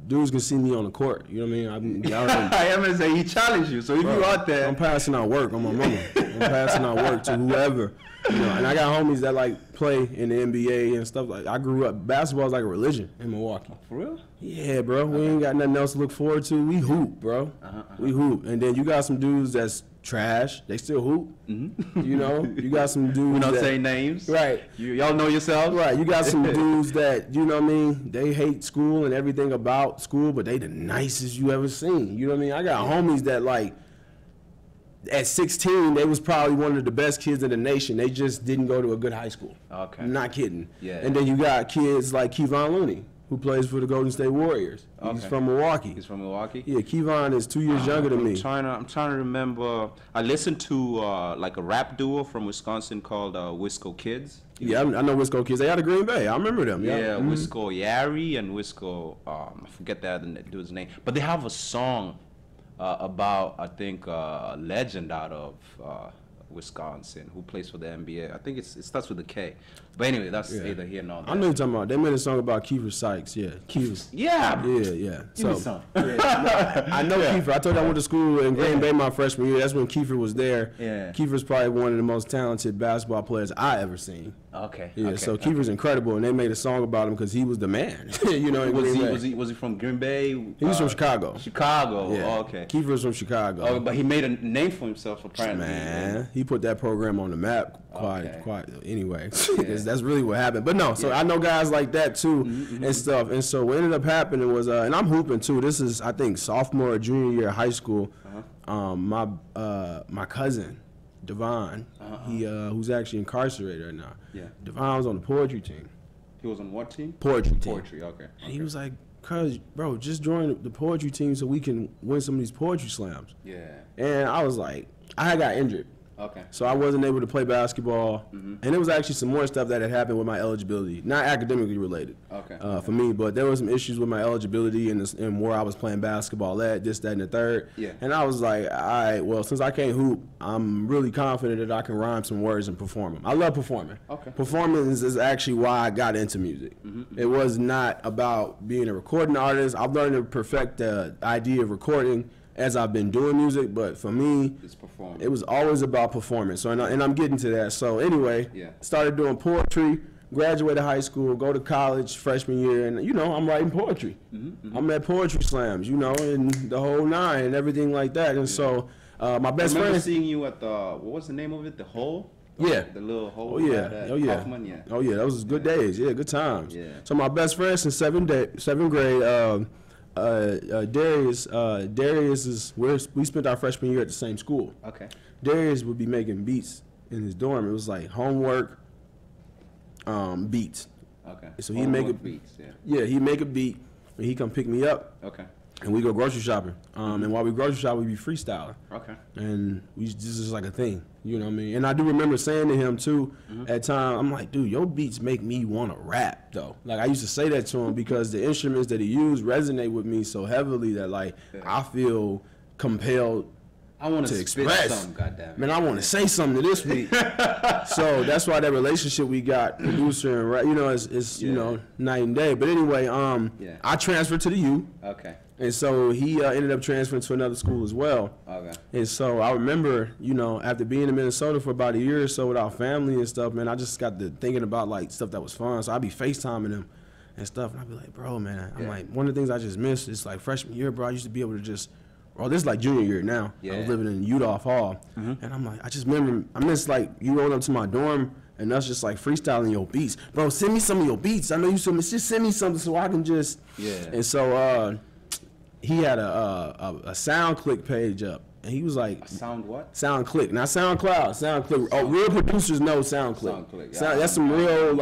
S2: Dudes can see me on the court. You know what I mean?
S1: I am gonna say he challenged you. So if you out there,
S2: I'm passing out work on my mama. I'm passing out work to whoever. You know, and I got homies that like play in the NBA and stuff. Like I grew up, basketball is like a religion in Milwaukee.
S1: For real?
S2: Yeah, bro. We ain't got nothing else to look forward to. We hoop, bro. We hoop. And then you got some dudes that's trash. They still hoop. You know, you got some dudes.
S1: We don't say names.
S2: Right.
S1: Y'all know yourselves.
S2: Right. You got some dudes that, you know what I mean, they hate school and everything about school, but they the nicest you ever seen. You know what I mean? I got homies that like, at 16, they was probably one of the best kids in the nation. They just didn't go to a good high school. Okay. I'm not kidding. Yeah. And then you got kids like Kevon Looney, who plays for the Golden State Warriors. He's from Milwaukee.
S1: He's from Milwaukee?
S2: Yeah, Kevon is 2 years younger than me.
S1: I'm trying to remember. I listened to like a rap duo from Wisconsin called Wisco Kids.
S2: Yeah, I know Wisco Kids. They out of Green Bay. I remember them.
S1: Yeah, Wisco Yari and Wisco, I forget that dude's name. But they have a song about, I think, a legend out of Wisconsin who plays for the NBA. I think it starts with a K. But anyway, that's either here nor there.
S2: I know you're talking about. They made a song about Kiefer Sykes. Yeah, Kiefer.
S1: Yeah.
S2: Yeah.
S1: Give me some.
S2: I know Kiefer. I told you I went to school in Green Bay my freshman year. That's when Kiefer was there.
S1: Yeah.
S2: Kiefer's probably one of the most talented basketball players I ever seen.
S1: Okay.
S2: Yeah.
S1: Okay.
S2: So Kiefer's incredible, and they made a song about him because he was the man. You know, in Green Bay.
S1: Was he from Green Bay?
S2: He was from Chicago.
S1: Chicago.
S2: Yeah.
S1: Oh, okay.
S2: Kiefer was from Chicago.
S1: Oh, but he made a name for himself apparently.
S2: Man, he put that program on the map quite. Anyway,
S1: Yeah.
S2: that's really what happened. But no, so I know guys like that too and stuff. And so what ended up happening was, and I'm hooping too. This is I think sophomore or junior year of high school. My cousin, Devon, he who's actually incarcerated right now.
S1: Yeah.
S2: Devon was on the poetry team.
S1: He was on what team?
S2: Poetry team.
S1: Poetry. Okay.
S2: And he was like, "Cuz, bro, just join the poetry team so we can win some of these poetry slams."
S1: Yeah.
S2: And I was like, I had got injured.
S1: Okay.
S2: So I wasn't able to play basketball, and there was actually some more stuff that had happened with my eligibility, not academically related, for me, but there was some issues with my eligibility and where I was playing basketball at, this, that, and the third.
S1: Yeah.
S2: And I was like, all right, well, since I can't hoop, I'm really confident that I can rhyme some words and perform them. I love performing.
S1: Okay.
S2: Performance is actually why I got into music. It was not about being a recording artist. I've learned to perfect the idea of recording as I've been doing music, but for me, it was always about performance. So, and I'm getting to that. So anyway, started doing poetry, graduated high school, go to college freshman year, and I'm writing poetry. I'm at poetry slams, and the whole nine and everything like that. And so my best friend. I remember
S1: seeing you at the, what was the name of it? The Hole?
S2: Yeah.
S1: The little hole.
S2: Oh yeah.
S1: Hoffman,
S2: Oh yeah. That was good days. Yeah, good times.
S1: Yeah.
S2: So my best friend since seventh grade. Darius is where we spent our freshman year at the same school.
S1: Okay.
S2: Darius would be making beats in his dorm. It was like homework, beats.
S1: Okay.
S2: So he'd make a
S1: beats.
S2: Yeah, he'd make a beat and he'd come pick me up.
S1: Okay.
S2: And we go grocery shopping. And while we grocery shop, we be freestyling.
S1: Okay.
S2: And this is like a thing. You know what I mean? And I do remember saying to him too, at time, I'm like, dude, your beats make me want to rap though. Like I used to say that to him because the instruments that he used resonate with me so heavily that like I feel compelled to express. Man, I want to say something to this beat. So that's why that relationship we got, producer and rap, is night and day. But anyway, I transferred to the U.
S1: Okay.
S2: And so he ended up transferring to another school as well.
S1: Okay.
S2: And so I remember, after being in Minnesota for about a year or so with our family and stuff, man, I just got to thinking about like stuff that was fun. So I'd be FaceTiming him and stuff, and I'd be like, bro, man, I'm like, one of the things I just missed is like freshman year, bro. I used to be able to just, this is like junior year now.
S1: Yeah.
S2: I was living in Udolph Hall, and I'm like, I miss like you rolling up to my dorm and us just like freestyling your beats, bro. Send me some of your beats. I know you just send me something so I can just.
S1: Yeah.
S2: And so he had a SoundClick page up, and he was like, SoundClick, not SoundCloud. SoundClick. Oh, real producers know SoundClick. That's some real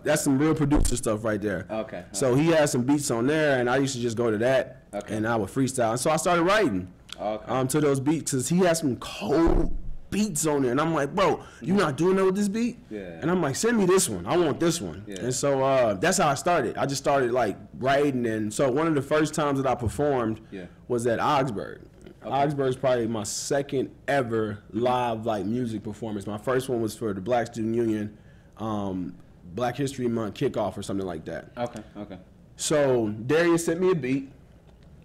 S2: that's some real producer stuff right there.
S1: Okay.
S2: So he had some beats on there, and I used to just go to that, and I would freestyle. And so I started writing to those beats because he had some cold beats on there, and I'm like, bro, you not doing that with this beat?
S1: Yeah.
S2: And I'm like, send me this one. I want this one. Yeah. And so that's how I started. I just started like writing, and so one of the first times that I performed was at Augsburg. Augsburg's probably my second ever live like music performance. My first one was for the Black Student Union, Black History Month kickoff or something like that.
S1: Okay.
S2: So Darius sent me a beat,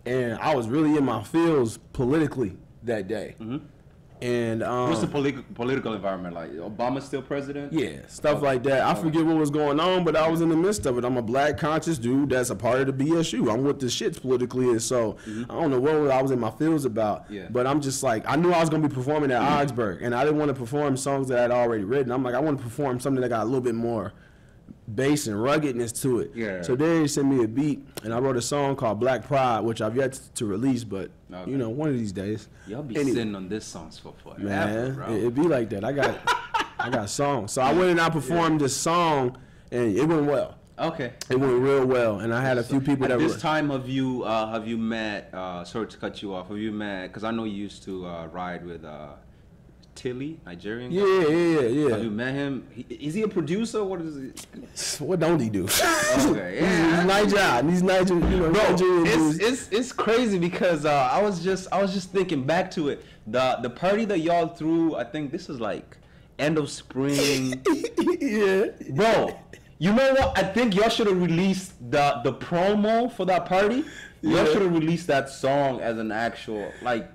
S2: and I was really in my feels politically that day. And
S1: what's the political environment like? Obama still president?
S2: Yeah, stuff like that. I forget what was going on, but I was in the midst of it. I'm a black conscious dude that's a part of the BSU. I'm what the shits politically is, so I don't know what I was in my feels about.
S1: Yeah.
S2: But I'm just like, I knew I was gonna be performing at Augsburg, and I didn't want to perform songs that I'd already written. I'm like, I want to perform something that got a little bit more bass and ruggedness to it.
S1: Yeah.
S2: So they sent me a beat, and I wrote a song called Black Pride, which I've yet to release, but one of these days.
S1: Y'all be sitting on this songs for forever,
S2: man,
S1: bro.
S2: It be like that. I got songs. So I went and I performed this song, and it went well.
S1: Okay.
S2: It went real well, and I had a few people that
S1: at this time, have you met, sorry to cut you off, have you met, because I know you used to ride with Tilly, Nigerian.
S2: Yeah.
S1: Have you met him? Is he a producer? What is it?
S2: What don't he do?
S1: Okay, yeah.
S2: He's Nigerian. You know,
S1: Bro,
S2: Nigerian dudes.
S1: it's crazy because I was just thinking back to it. The party that y'all threw, I think this is like end of spring.
S2: Yeah,
S1: bro. You know what? I think y'all should have released the promo for that party. Y'all should have released that song as an actual, like,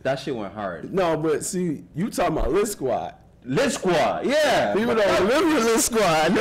S1: that shit went hard.
S2: No, but see, you talking about Lit Squad.
S1: Lit Squad, yeah.
S2: People don't remember Lit Squad.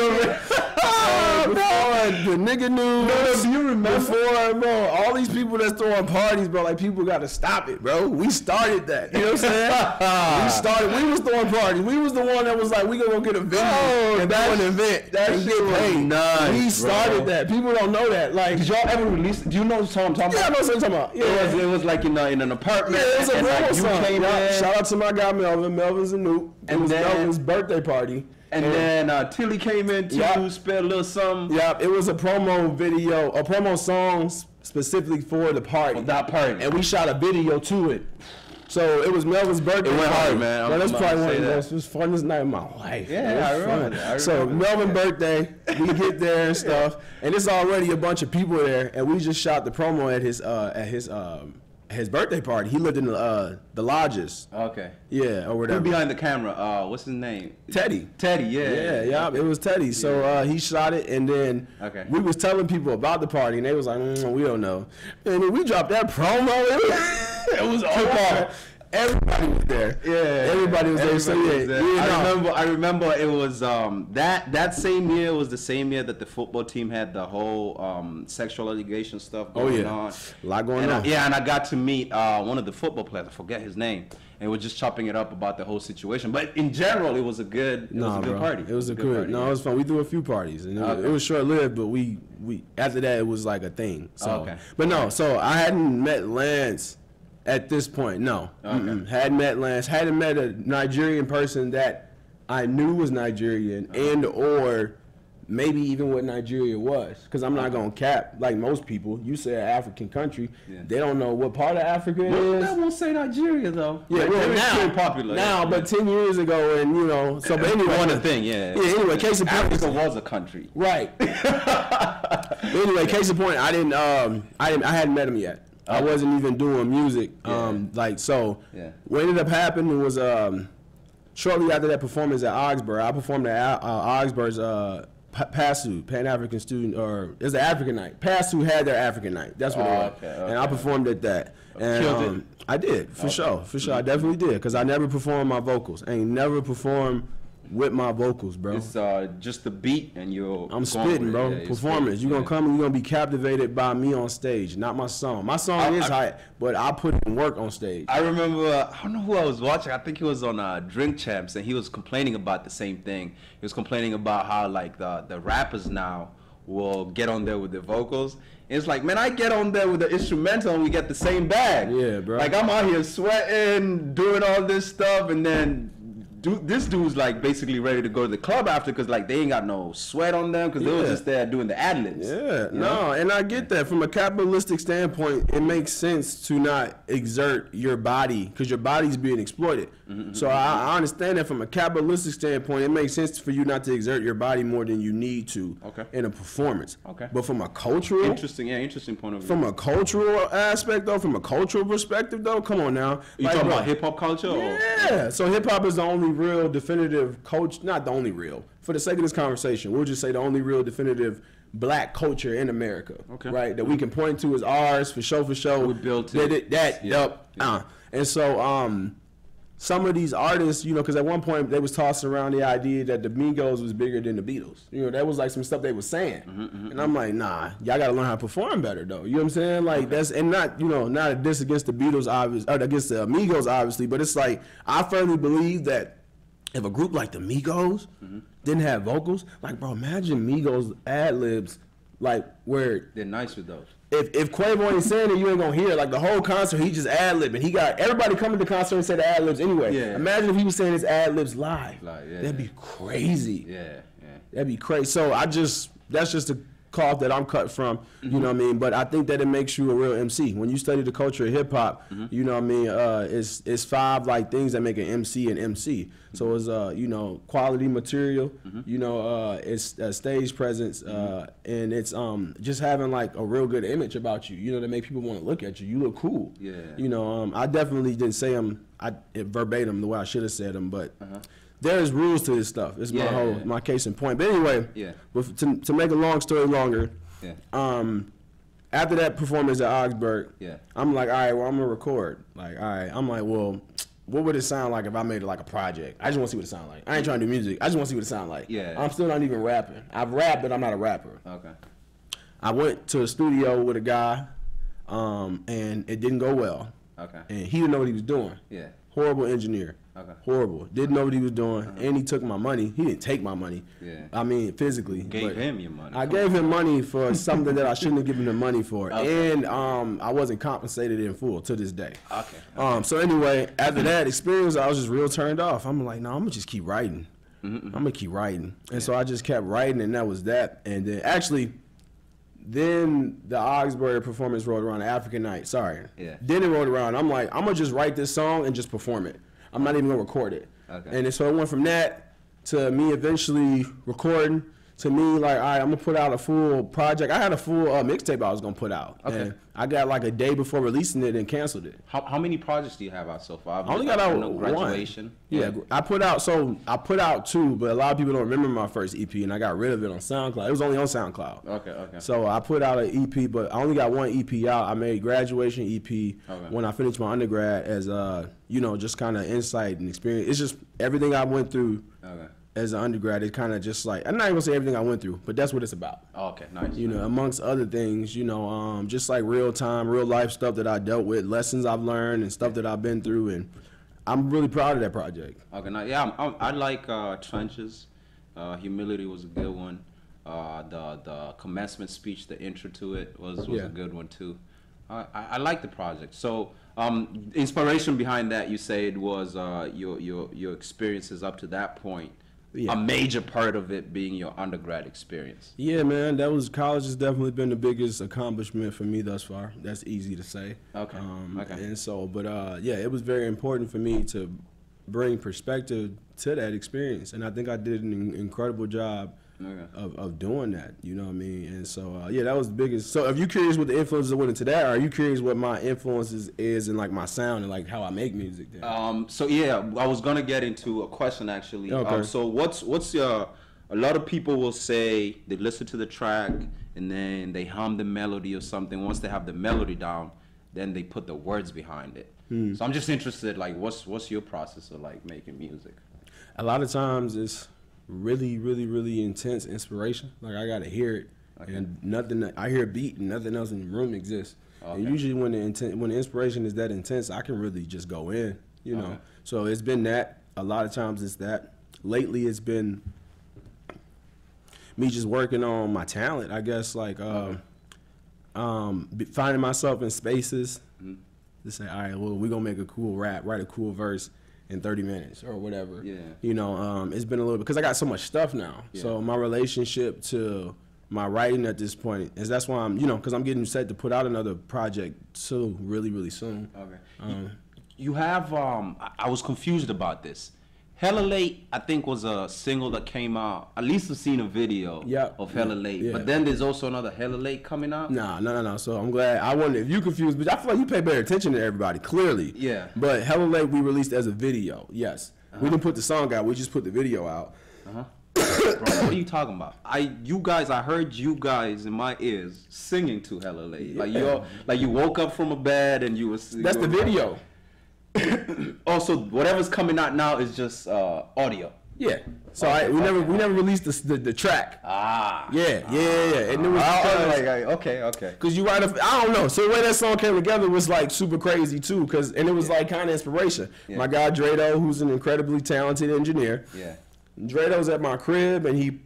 S2: The nigga knew.
S1: No, do you remember?
S2: Before, bro, all these people that's throwing parties, bro, like, people got to stop it, bro. We started that. You know what I'm saying? We was throwing parties. We was the one that was like, we gonna go get a venue and do an event and get paid.
S1: Nice,
S2: we started that. People don't know that. Like,
S1: did y'all ever release? Do you know what I'm talking about?
S2: Yeah, I know what I'm talking about. Yeah.
S1: It was like in an apartment.
S2: Yeah, it was a promo song.
S1: Yeah.
S2: Shout out to my guy Melvin. Melvin's a noob. It was Melvin's birthday party.
S1: And then Tilly came in to spell a little something.
S2: Yep, it was a promo video, a promo song specifically for the party.
S1: For that party.
S2: And we shot a video to it. So it was Melvin's birthday.
S1: It went
S2: party.
S1: hard, man.
S2: Bro, that's probably one of the most funnest night of my life.
S1: Yeah, I remember that.
S2: So Melvin's birthday, we get there and stuff, and it's already a bunch of people there, and we just shot the promo at his birthday party. He lived in the lodges.
S1: Okay.
S2: Yeah, or whatever.
S1: Who behind the camera? What's his name?
S2: Teddy.
S1: Yeah.
S2: It was Teddy. So he shot it, and then we was telling people about the party, and they was like, we don't know. And then we dropped that promo. It was over. Everybody was there. Yeah, everybody was there. So
S1: I remember it was that same year was the same year that the football team had the whole sexual allegation stuff going on.
S2: A lot going on.
S1: And I got to meet one of the football players. I forget his name. And we're just chopping it up about the whole situation. But in general, it was a good party.
S2: It was a good party. No, it was fun. We threw a few parties, and it was short lived. But we after that it was like a thing. So, but no, so I hadn't met Lance. At this point, no. Hadn't met Lance. Hadn't met a Nigerian person that I knew was Nigerian and or maybe even what Nigeria was. Because I'm not going to cap like most people. You say an African country. Yeah. They don't know what part of Africa it is.
S1: I won't say Nigeria, though.
S2: Yeah, well, now.
S1: Very popular.
S2: Now, but 10 years ago, and, you know. So, but anyway.
S1: One thing, yeah.
S2: Yeah, anyway, case in point.
S1: Africa was a country.
S2: Right. Anyway, case in point, I hadn't met him yet. I wasn't even doing music. What ended up happening was shortly after that performance at Augsburg, I performed at Augsburg's PASU, Pan-African Student, or it was an African night. PASU had their African night. That's what it was. And I performed at that. And I did, for sure. I definitely did, because I never performed my vocals. I ain't never performed with my vocals, bro.
S1: It's just the beat and
S2: I'm spitting, bro. Performance. You're gonna come and you're gonna be captivated by me on stage, not my song. My song is hype, but I put in work on stage.
S1: I remember, I don't know who I was watching. I think he was on Drink Champs, and he was complaining about the same thing. He was complaining about how like the rappers now will get on there with the vocals. And it's like, man, I get on there with the instrumental and we get the same bag.
S2: Yeah, bro.
S1: Like I'm out here sweating, doing all this stuff, and then this dude's like basically ready to go to the club after, because like they ain't got no sweat on them because they were just there doing the ad-libs.
S2: And I get that. From a capitalistic standpoint, it makes sense to not exert your body because your body's being exploited. So I understand that from a capitalistic standpoint, it makes sense for you not to exert your body more than you need to in a performance. But from a cultural
S1: interesting point of view.
S2: From a cultural aspect though, from a cultural perspective though, come on now.
S1: You talking about hip hop culture?
S2: Yeah. So hip hop is the only real definitive coach, not the only real. For the sake of this conversation, we'll just say the only real definitive black culture in America, right? That we can point to as ours for sure.
S1: We built it.
S2: And so some of these artists, you know, because at one point they was tossing around the idea that the Migos was bigger than the Beatles. You know, that was like some stuff they was saying. And I'm like, nah, y'all got to learn how to perform better, though. You know what I'm saying? Like, that's, and not, you know, not a diss against the Beatles, obviously, or against the Migos, obviously, but it's like, I firmly believe that if a group like the Migos didn't have vocals, like, bro, imagine Migos ad-libs, like, where...
S1: They're nice with those.
S2: If Quavo ain't saying it, you ain't gonna hear it. Like the whole concert, he just ad-libbing. He got everybody coming to the concert and say the ad-libs anyway. Yeah. Imagine if he was saying his ad-libs live. That'd be crazy.
S1: Yeah.
S2: That'd be crazy. So that's just a cloth that I'm cut from, you know what I mean? But I think that it makes you a real MC. When you study the culture of hip hop, you know what I mean, it's 5 like things that make an MC an MC. So it's you know, quality material, you know, it's stage presence, and it's just having like a real good image about you, you know, that make people want to look at you. You look cool.
S1: Yeah.
S2: You know, I definitely didn't say them verbatim the way I should have said them, but there's rules to this stuff. It's my case in point. But anyway, but to make a long story longer, after that performance at Augsburg, I'm like, all right, well, I'm gonna record. Like, all right, I'm like, well, what would it sound like if I made it like a project? I just want to see what it sound like. I ain't trying to do music. I just want to see what it sound like. I'm still not even rapping. I've rapped, but I'm not a rapper. Okay. I went to a studio with a guy, and it didn't go well. Okay. And he didn't know what he was doing. Yeah. Horrible engineer. Okay. Horrible. Didn't know what he was doing, and he took my money. He didn't take my money. Yeah. I mean, physically.
S1: Gave him your money.
S2: I gave him money for something that I shouldn't have given him money for, and I wasn't compensated in full to this day. Okay. So anyway, after that experience, I was just real turned off. I'm like, no, I'm gonna just keep writing. I'm gonna keep writing, and so I just kept writing, and that was that. And then actually, then the Augsburg performance rolled around, the African Night. Sorry. Yeah. Then it rolled around. I'm like, I'm gonna just write this song and just perform it. I'm not even gonna record it. Okay. And so it went from that to me eventually recording to me like, all right, I'm gonna put out a full project. I had a full mixtape I was gonna put out. Okay. And I got like a day before releasing it and canceled it.
S1: How many projects do you have out so far?
S2: I only got out
S1: graduation.
S2: One. Yeah, I put out 2, but a lot of people don't remember my first EP, and I got rid of it on SoundCloud. It was only on SoundCloud. Okay. So I put out an EP, but I only got one EP out. I made graduation EP when I finished my undergrad as you know, just kind of insight and experience. It's just everything I went through. As an undergrad, it's kind of just like, I'm not even gonna say everything I went through, but that's what it's about. Okay, nice. You know, amongst other things, you know, just like real time, real life stuff that I dealt with, lessons I've learned, and stuff that I've been through, and I'm really proud of that project.
S1: Okay, now, yeah, I like Trenches. Humility was a good one. The commencement speech, the intro to it was a good one too. I like the project. So, inspiration behind that, you said, was your experiences up to that point. A major part of it being your undergrad experience.
S2: Yeah, man, college has definitely been the biggest accomplishment for me thus far. That's easy to say. Okay. And so, but yeah, it was very important for me to bring perspective to that experience, and I think I did an incredible job of doing that. You know what I mean? And so, yeah, that was the biggest. So, if you're curious what the influences went into that, or are you curious what my influences is in like my sound and like how I make music? Then?
S1: So yeah, I was gonna get into a question actually. Okay. So what's your? A lot of people will say they listen to the track and then they hum the melody or something. Once they have the melody down, then they put the words behind it. So I'm just interested, like, what's your process of like making music?
S2: A lot of times it's really, really, really intense inspiration. Like I gotta hear it, and I hear a beat and nothing else in the room exists. And usually when the inspiration is that intense, I can really just go in, you know. So it's been that. A lot of times it's that. Lately it's been me just working on my talent, I guess, like finding myself in spaces to say, all right, well, we're gonna make a cool rap, write a cool verse in 30 minutes or whatever. Yeah. You know, it's been a little bit, because I got so much stuff now. Yeah. So my relationship to my writing at this point is, that's why I'm, you know, because I'm getting set to put out another project so really, really soon. Okay.
S1: You have, I was confused about this. Hella Late, I think, was a single that came out. At least I've seen a video of Hella Late. Yeah. But then there's also another Hella Late coming out?
S2: No. So I'm glad. I wonder if you confused, but I feel like you pay better attention to everybody, clearly. Yeah. But Hella Late we released as a video, yes. We didn't put the song out, we just put the video out.
S1: Bro, what are you talking about? I heard you guys in my ears singing to Hella Late. Like you woke up from a bed and you was...
S2: That's the video.
S1: Also, whatever's coming out now is just audio.
S2: Yeah. So we never released the track. Yeah. And it was
S1: okay.
S2: Cause you write I don't know. So the way that song came together was like super crazy too. And it was like kind of inspiration. Yeah. My guy Drado, who's an incredibly talented engineer. Yeah. Drado's at my crib and he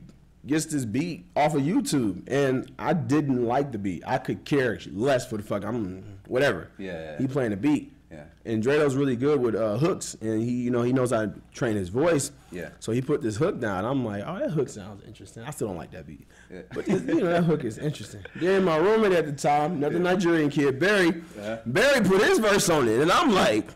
S2: gets this beat off of YouTube, and I didn't like the beat. I could care less for the fuck. I'm whatever. Yeah. He playing the beat.
S1: Yeah.
S2: And Drado's really good with hooks, and he knows how to train his voice.
S1: Yeah.
S2: So he put this hook down. I'm like, oh, that hook sounds interesting. I still don't like that beat.
S1: Yeah.
S2: But that hook is interesting. Then my roommate at the time, another Nigerian kid, Barry, Barry put his verse on it, and I'm like,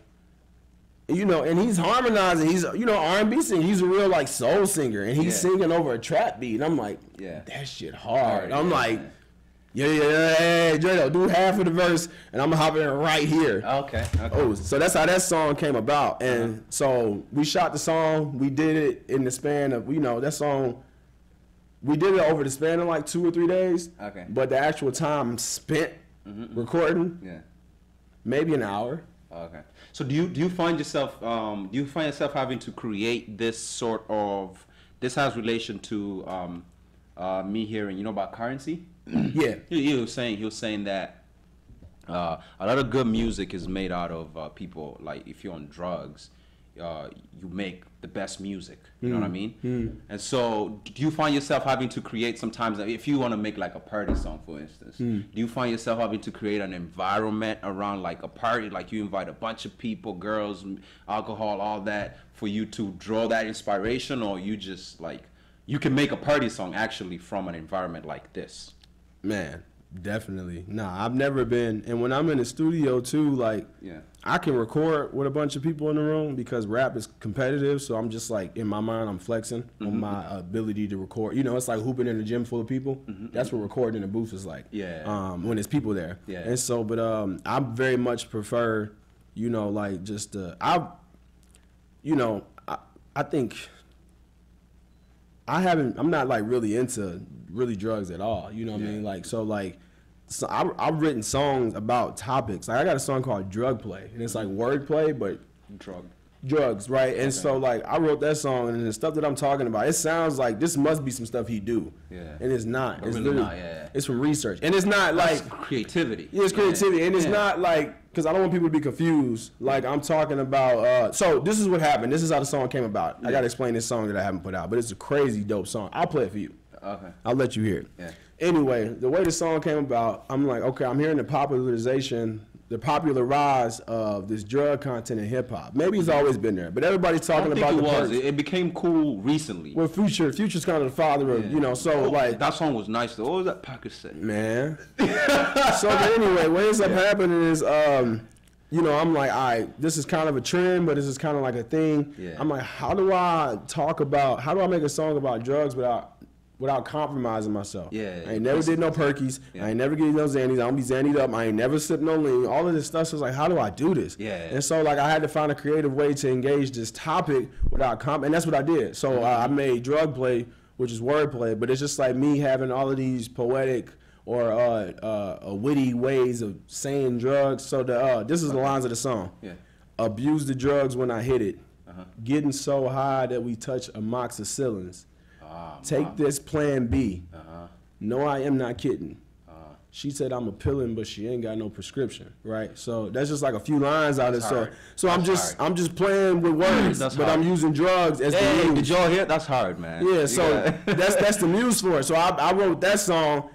S2: and he's harmonizing. He's R&B singer. He's a real like soul singer, and he's singing over a trap beat. And I'm like, that shit hard. I'm like, yeah, Drado, do half of the verse, and I'm gonna hop in right here.
S1: Okay.
S2: Oh, so that's how that song came about, and so we shot the song. We did it in the span of that song. We did it over the span of like 2 or 3 days.
S1: Okay.
S2: But the actual time spent recording, maybe an hour.
S1: Okay. So do you find yourself having to create this sort of, this has relation to me hearing about Currency?
S2: Yeah.
S1: He was saying that a lot of good music is made out of people, like if you're on drugs, you make the best music. You know what I mean? And so do you find yourself having to create sometimes, if you want to make like a party song, for instance, do you find yourself having to create an environment around like a party, like you invite a bunch of people, girls, alcohol, all that, for you to draw that inspiration, or you just like, you can make a party song actually from an environment like this?
S2: Man, definitely. Nah, I've never been, and when I'm in the studio too, like, I can record with a bunch of people in the room because rap is competitive, so I'm just like, in my mind, I'm flexing on my ability to record. It's like hooping in a gym full of people. That's what recording in a booth is like. When there's people there. And so, but I very much prefer, like just, I think I'm not like really into drugs at all. You know what I mean? Like, so I've written songs about topics. Like I got a song called Drug Play, and it's like wordplay, but drugs, right? And so like I wrote that song, and the stuff that I'm talking about, it sounds like this must be some stuff he do. And it's not. It's really not. It's from research, and it's not like
S1: creativity.
S2: Yeah, it's creativity, and it's not like, because I don't want people to be confused. Like I'm talking about. So this is what happened. This is how the song came about. I gotta explain this song that I haven't put out, but it's a crazy dope song. I'll play it for you.
S1: Okay.
S2: I'll let you hear it. Anyway, the way the song came about, I'm like, okay, I'm hearing the popular rise of this drug content in hip hop. Maybe it's always been there, but everybody's talking about the perks.
S1: It became cool recently.
S2: Well, Future's kind of the father of, so like.
S1: That song was nice though. What was that Pakistan?
S2: Man. So but anyway, what ends up happening is, I'm like, all right, this is kind of a trend, but this is kind of like a thing. I'm like, how do I make a song about drugs without compromising myself? I ain't never did no Perkies. I ain't never getting no Xannies. I don't be Xannied up. I ain't never sipped no lean. All of this stuff. So it's like, how do I do this? And so like I had to find a creative way to engage this topic without and that's what I did. So I made Drug Play, which is wordplay, but it's just like me having all of these poetic or witty ways of saying drugs. So this is the lines of the song. Abuse the drugs when I hit it. Getting so high that we touch amoxicillins. Take this plan B. No, I am not kidding. She said I'm a pillin', but she ain't got no prescription, right? So that's just like a few lines out of it. So I'm just playing with words, but I'm using drugs as the muse.
S1: Did y'all hear? That's hard, man.
S2: Yeah, so that's the muse for it. So I wrote that song.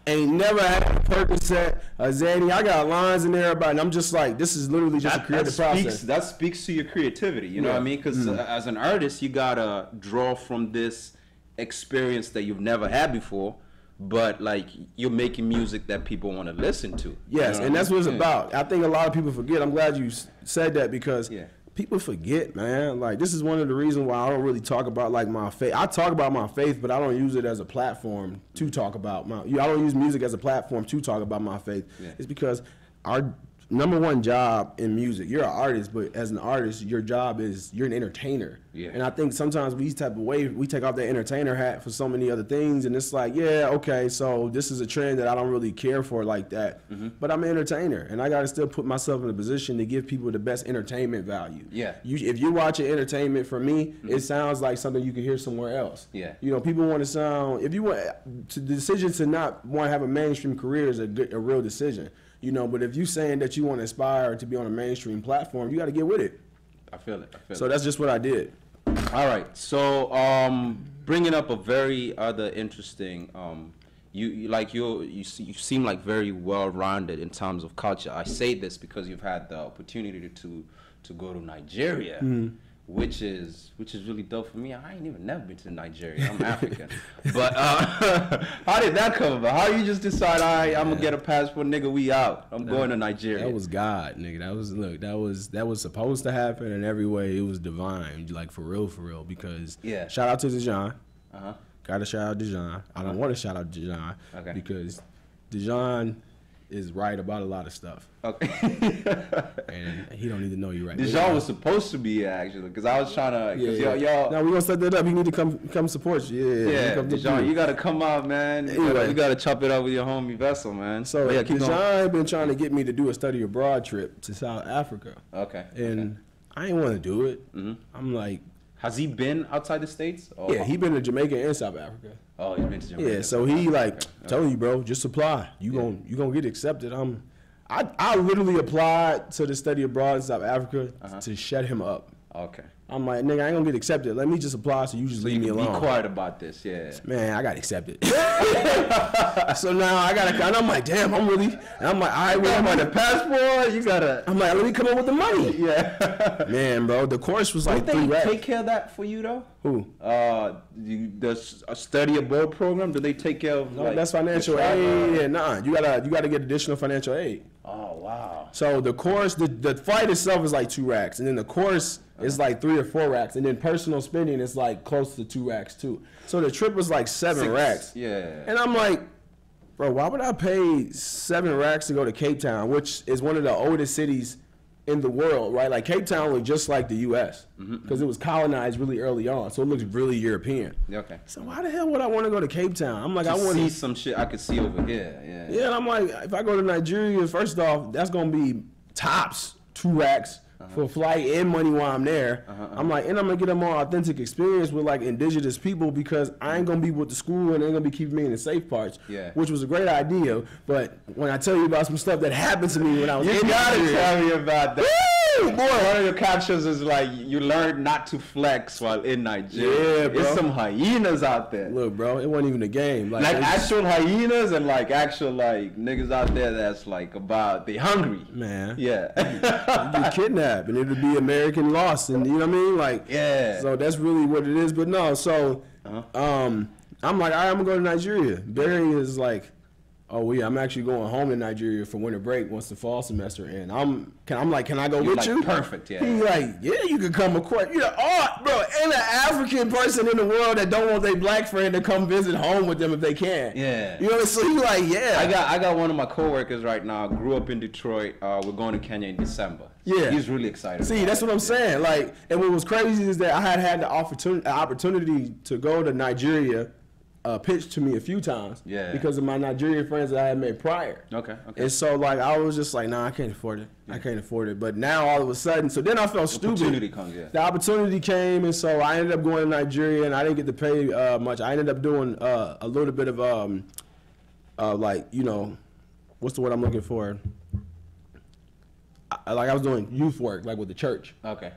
S2: Ain't never had a Percocet, a Xanny. I got lines in there about, and I'm just like, this is literally just a creative process.
S1: That speaks to your creativity. You know what I mean? Because as an artist, you gotta draw from this experience that you've never had before, but like you're making music that people want to listen to.
S2: Yes, and that's what it's about. I think a lot of people forget. I'm glad you said that, because people forget, man. Like this is one of the reasons why I don't really talk about like my faith. I talk about my faith, but I don't use it as a platform to talk about my. I don't use music as a platform to talk about my faith. It's because our number one job in music, you're an artist, but as an artist, your job is you're an entertainer. And I think sometimes we take off that entertainer hat for so many other things, and it's like, okay, so this is a trend that I don't really care for like that, but I'm an entertainer, and I got to still put myself in a position to give people the best entertainment value. If you watch entertainment from me, it sounds like something you can hear somewhere else. People want to sound, if you want, the decision to not want to have a mainstream career is a real decision. But if you saying that you want to aspire to be on a mainstream platform, you got to get with it.
S1: I feel it.
S2: So that's just what I did.
S1: All right. So bringing up a very other interesting, you seem like very well rounded in terms of culture. I say this because you've had the opportunity to go to Nigeria, which is really dope for me. I ain't even never been to Nigeria. I'm African, but how did that come about? How you just decide, all right, I'm gonna get a passport, nigga, we out. I'm going to Nigeria.
S2: That was God, nigga. That was supposed to happen in every way. It was divine, like for real, because shout out to Dejan. Got to shout out Dejan. I don't want to shout out Dejan because Dejan is right about a lot of stuff. Okay. And he don't need to know you right.
S1: Dejan was supposed to be here, actually, because I was trying to. Y'all.
S2: No, we gonna set that up. You need to come support you.
S1: Yeah. Dejan, you gotta come out, man. Anyway, you gotta chop it up with your homie Vessle, man.
S2: So Dejan been trying to get me to do a study abroad trip to South Africa.
S1: Okay.
S2: And I didn't want to do it. I'm like.
S1: Has he been outside the States?
S2: Or? Yeah, he been to Jamaica and South Africa.
S1: Oh, he's been to Jamaica.
S2: Yeah, so he telling you, bro, just apply. You gonna get accepted. I literally applied to the study abroad in South Africa to shut him up.
S1: Okay.
S2: I'm like, nigga, I ain't gonna get accepted. Let me just apply so you just leave me alone.
S1: Be quiet about this, yeah.
S2: Man, I got accepted. So now and I'm like, damn, I'm really, and I'm like, all right, well, I'm on the passport. I'm like, let me come up with the money. Yeah. Man, bro, the course was like
S1: $3. They take care of that for you though?
S2: Who?
S1: The study abroad program. Do they take care of?
S2: No, that's financial aid. Yeah, nah, you gotta get additional financial aid.
S1: Oh wow.
S2: So the course, the flight itself is like 2 racks, and then the course is like 3 or 4 racks, and then personal spending is like close to 2 racks too. So the trip was like 7 racks.
S1: Yeah.
S2: And I'm like, bro, why would I pay 7 racks to go to Cape Town, which is one of the oldest cities in the world, right? Like Cape Town looked just like the U.S. because it was colonized really early on, so it looks really European.
S1: Okay.
S2: So why the hell would I want to go to Cape Town? I'm like, I want
S1: to see some shit I could see over here. Yeah.
S2: Yeah, and I'm like, if I go to Nigeria, first off, that's gonna be tops 2 racks for flight and money while I'm there. I'm like, and I'm gonna get a more authentic experience with like indigenous people because I ain't gonna be with the school and they ain't gonna be keeping me in the safe parts.
S1: Yeah.
S2: Which was a great idea, but when I tell you about some stuff that happened to me when I was
S1: you
S2: in
S1: gotta
S2: Nigeria,
S1: tell me about that. Boy, one of your captions is like you learned not to flex while in Nigeria.
S2: Yeah, bro.
S1: There's some hyenas out there.
S2: Look, bro, it wasn't even a game.
S1: Like actual hyenas and like actual like niggas out there that's like they hungry.
S2: Man.
S1: Yeah.
S2: You get kidnapped and it'll be American lost, and you know what I mean? Like,
S1: yeah.
S2: So that's really what it is. But no, so I'm like, all right, I'm gonna go to Nigeria. Barry is like, oh yeah, I'm actually going home to Nigeria for winter break once the fall semester, and can I go with you?
S1: Perfect, yeah.
S2: He's like, yeah, you can come, of course. You know, bro, ain't an African person in the world that don't want their black friend to come visit home with them if they can.
S1: Yeah.
S2: You know, so he's like, yeah.
S1: I got one of my coworkers right now. Grew up in Detroit. We're going to Kenya in December.
S2: Yeah.
S1: He's really excited.
S2: See, that's what I'm saying. Like, and what was crazy is that I had the opportunity to go to Nigeria. Pitched to me a few times because of my Nigerian friends that I had made prior.
S1: Okay.
S2: And so, like, I was just like, nah, I can't afford it. I can't afford it. But now, all of a sudden, so then I felt stupid.
S1: Opportunity comes, yeah.
S2: The opportunity came, and so I ended up going to Nigeria, and I didn't get to pay much. I ended up doing a little bit of, like, you know, what's the word I'm looking for? I was doing youth work, like, with the church.
S1: Okay.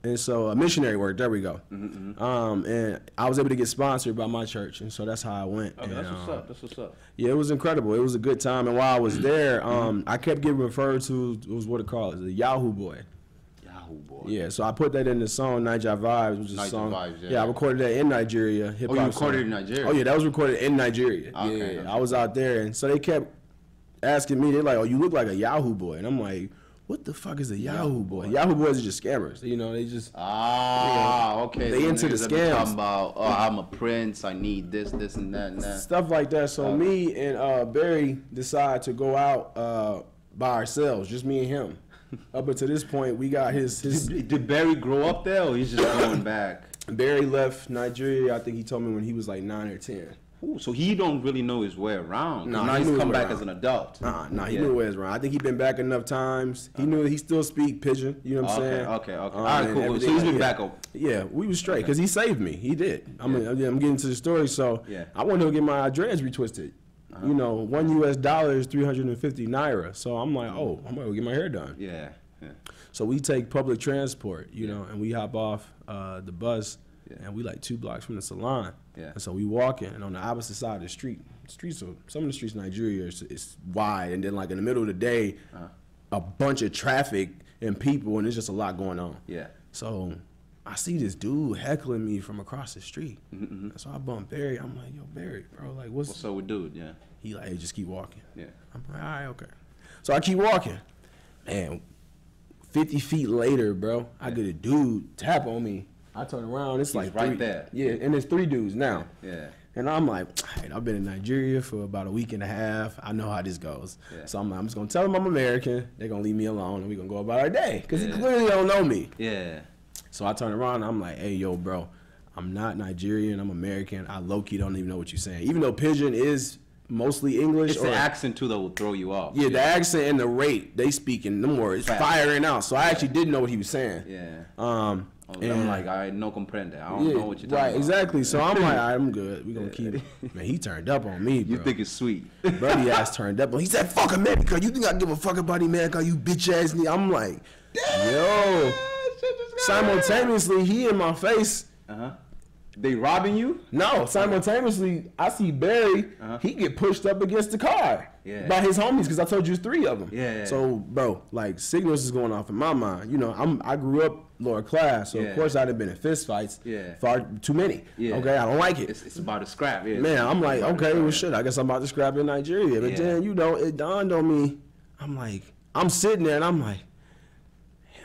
S2: And so missionary work, there we go. And I was able to get sponsored by my church, and so that's how I went.
S1: Okay,
S2: and,
S1: that's what's up.
S2: Yeah, it was incredible. It was a good time, and while I was there, I kept getting referred to, it was what it called, the Yahoo Boy.
S1: Yahoo Boy.
S2: Yeah, so I put that in the song Niger Vibes, which is a song.
S1: Vibes,
S2: yeah, I recorded that in Nigeria. Hip-hop
S1: you recorded it in Nigeria?
S2: Oh yeah, that was recorded in Nigeria.
S1: Okay,
S2: I was out there, and so they kept asking me, they're like, oh, you look like a Yahoo Boy, and I'm like, what the fuck is a Yahoo Boy? Yahoo Boys are just scammers. You know, they just...
S1: okay.
S2: They into the scams.
S1: Talking about, I'm a prince, I need this, and that.
S2: Stuff like that. So me and Barry decided to go out by ourselves, just me and him. Up until this point, we got his...
S1: Did Barry grow up there, or he's just going back?
S2: Barry left Nigeria, I think he told me when he was like 9 or 10.
S1: Ooh, so he don't really know his way around.
S2: No,
S1: now he's come back as an adult.
S2: He knew his way around. I think he's been back enough times. He knew he still speak pidgin. You know what I'm saying?
S1: Okay. All right, cool. So he's been back up.
S2: Yeah, we was straight because he saved me. He did. I'm getting to the story. So I wanted to get my dreads retwisted. You know, $1 is 350 naira. So I'm like, oh, I'm gonna go get my hair done.
S1: Yeah.
S2: So we take public transport, you know, and we hop off the bus, and we like 2 blocks from the salon.
S1: Yeah.
S2: And so we walking, and on the opposite side of the street, some of the streets in Nigeria is wide, and then like in the middle of the day, a bunch of traffic and people, and there's just a lot going on.
S1: Yeah.
S2: So I see this dude heckling me from across the street.
S1: Mm-hmm.
S2: So I bump Barry. I'm like, yo, Barry, bro, like
S1: what's up with dude? Yeah.
S2: He like, hey, just keep walking.
S1: Yeah.
S2: I'm like, all right, okay. So I keep walking. Man, 50 feet later, bro, I get a dude tap on me. I turn around, it's like
S1: right
S2: three,
S1: there.
S2: Yeah, and there's 3 dudes now.
S1: Yeah.
S2: And I'm like, all right, I've been in Nigeria for about a week and a half. I know how this goes.
S1: Yeah.
S2: So I'm just going to tell them I'm American. They're going to leave me alone, and we're going to go about our day. Because he clearly don't know me.
S1: Yeah.
S2: So I turn around, and I'm like, hey, yo, bro, I'm not Nigerian. I'm American. I low-key don't even know what you're saying. Even though Pidgin is mostly English.
S1: It's the accent, too, that will throw you off.
S2: Yeah, the accent and the rate they speak in them words, firing out. So I actually didn't know what he was saying.
S1: Yeah. I'm like, I no comprende. I don't know what you're talking about.
S2: Right, exactly. So I'm like, all right, I'm good. We're going to keep it. Man, he turned up on me, bro.
S1: You think it's sweet.
S2: Buddy ass turned up. He said, fuck America. You think I give a fuck about America, you bitch ass nigga? I'm like, yo. Simultaneously, he in my face.
S1: They robbing you?
S2: No, simultaneously, I see Barry. He get pushed up against the car by his homies because I told you it's 3 of them.
S1: Yeah.
S2: So, bro, like signals is going off in my mind. You know, I grew up lower class, so of course I'd have been in fist fights.
S1: Yeah.
S2: Far too many.
S1: Yeah.
S2: Okay, I don't like it.
S1: It's about to scrap. Yeah.
S2: Man, I'm like, okay, well, shit. I guess I'm about to scrap in Nigeria. But then, you know, it dawned on me. I'm like, I'm sitting there and I'm like,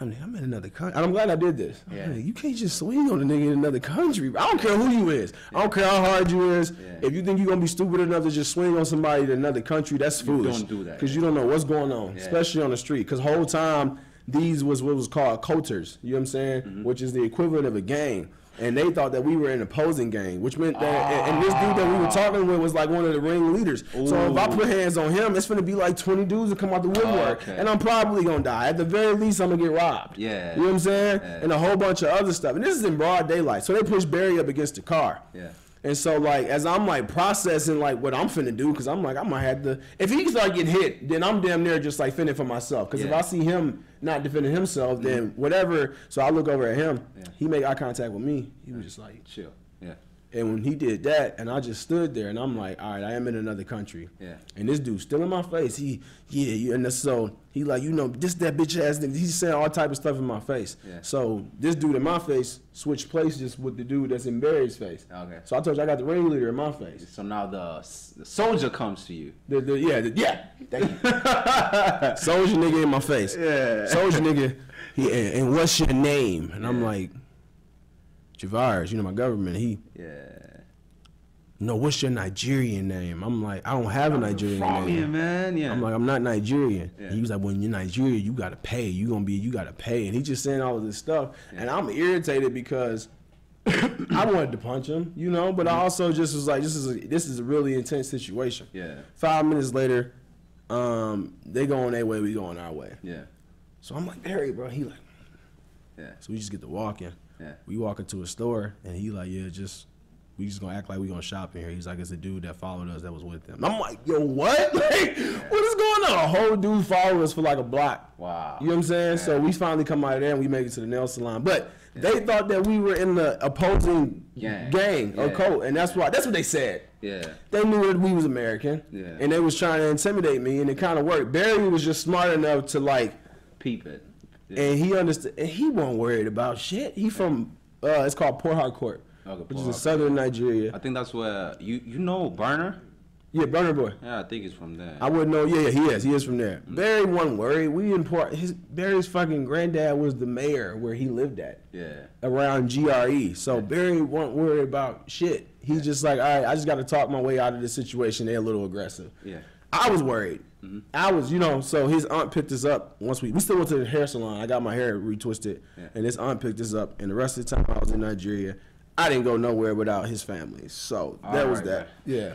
S2: I'm in another country. And I'm glad I did this.
S1: Yeah.
S2: Like, you can't just swing on a nigga in another country. I don't care who you is. I don't care how hard you is. If you think you're going to be stupid enough to just swing on somebody in another country, that's foolish.
S1: Don't do that.
S2: Because you don't know what's going on, especially on the street. Because the whole time, these was what was called culters. You know what I'm saying? Which is the equivalent of a gang. And they thought that we were an opposing gang, which meant that, and this dude that we were talking with was like one of the ring leaders. Ooh. So if I put hands on him, it's going to be like 20 dudes that come out the woodwork. And I'm probably going to die. At the very least, I'm going to get robbed.
S1: Yeah.
S2: You know what I'm saying? And a whole bunch of other stuff. And this is in broad daylight. So they pushed Barry up against the car.
S1: Yeah.
S2: And so, like, as I'm, like, processing, like, what I'm finna do, because I'm like, I might have to, if he start getting hit, then I'm damn near just, like, fending for myself. Because if I see him not defending himself, then whatever. So I look over at him. He make eye contact with me. He was just like,
S1: chill. Yeah.
S2: And when he did that, and I just stood there, and I'm like, all right, I am in another country.
S1: Yeah.
S2: And this dude's still in my face. And so he like, you know, this that bitch ass nigga. He's saying all type of stuff in my face.
S1: Yeah.
S2: So this dude in my face switched places with the dude that's in Barry's face.
S1: Okay.
S2: So I told you I got the ringleader in my face.
S1: So now the soldier comes to you.
S2: Yeah. Thank you. Soldier nigga in my face.
S1: Yeah.
S2: Soldier nigga. And what's your name? And I'm like, Javars, you know, my government. No, what's your Nigerian name? I'm like, I don't have a Nigerian name.
S1: Here, man. Yeah.
S2: I'm like, I'm not Nigerian. Yeah. He was like, when you're Nigerian, you gotta pay. You gotta pay. And he just saying all of this stuff. Yeah. And I'm irritated because I wanted to punch him, you know, but I also just was like, this is a really intense situation.
S1: Yeah.
S2: 5 minutes later, they going their way, we going our way.
S1: Yeah.
S2: So I'm like, Barry, bro. He like,
S1: yeah.
S2: So we just get to walking.
S1: Yeah. We
S2: walk into a store, and he like, we just gonna act like we gonna shop in here. He's like, it's a dude that followed us that was with them. I'm like, yo, what? Like, what is going on? A whole dude followed us for like a block.
S1: Wow.
S2: You know what I'm saying? Yeah. So we finally come out of there and we make it to the nail salon. But they thought that we were in the opposing gang or cult, and that's what they said. Yeah. They knew that we was American. Yeah. And they was trying to intimidate me, and it kind of worked. Barry was just smart enough to like
S1: peep it.
S2: Yeah. And he understood, and he wasn't worried about shit. He from it's called Port Harcourt, which is in southern Nigeria.
S1: I think that's where you know Burner.
S2: Yeah, Burner Boy.
S1: Yeah, I think he's from there.
S2: I wouldn't know. Yeah, he is. He is from there. Barry wasn't worried. We in Barry's fucking granddad was the mayor where he lived at. Yeah. Around GRE. So Barry wasn't worried about shit. He's just like, all right, I just got to talk my way out of this situation. They're a little aggressive. Yeah. I was worried. Mm-hmm. I was, so his aunt picked us up once we still went to the hair salon. I got my hair retwisted, and his aunt picked us up. And the rest of the time I was in Nigeria, I didn't go nowhere without his family. So that was that. Man. Yeah.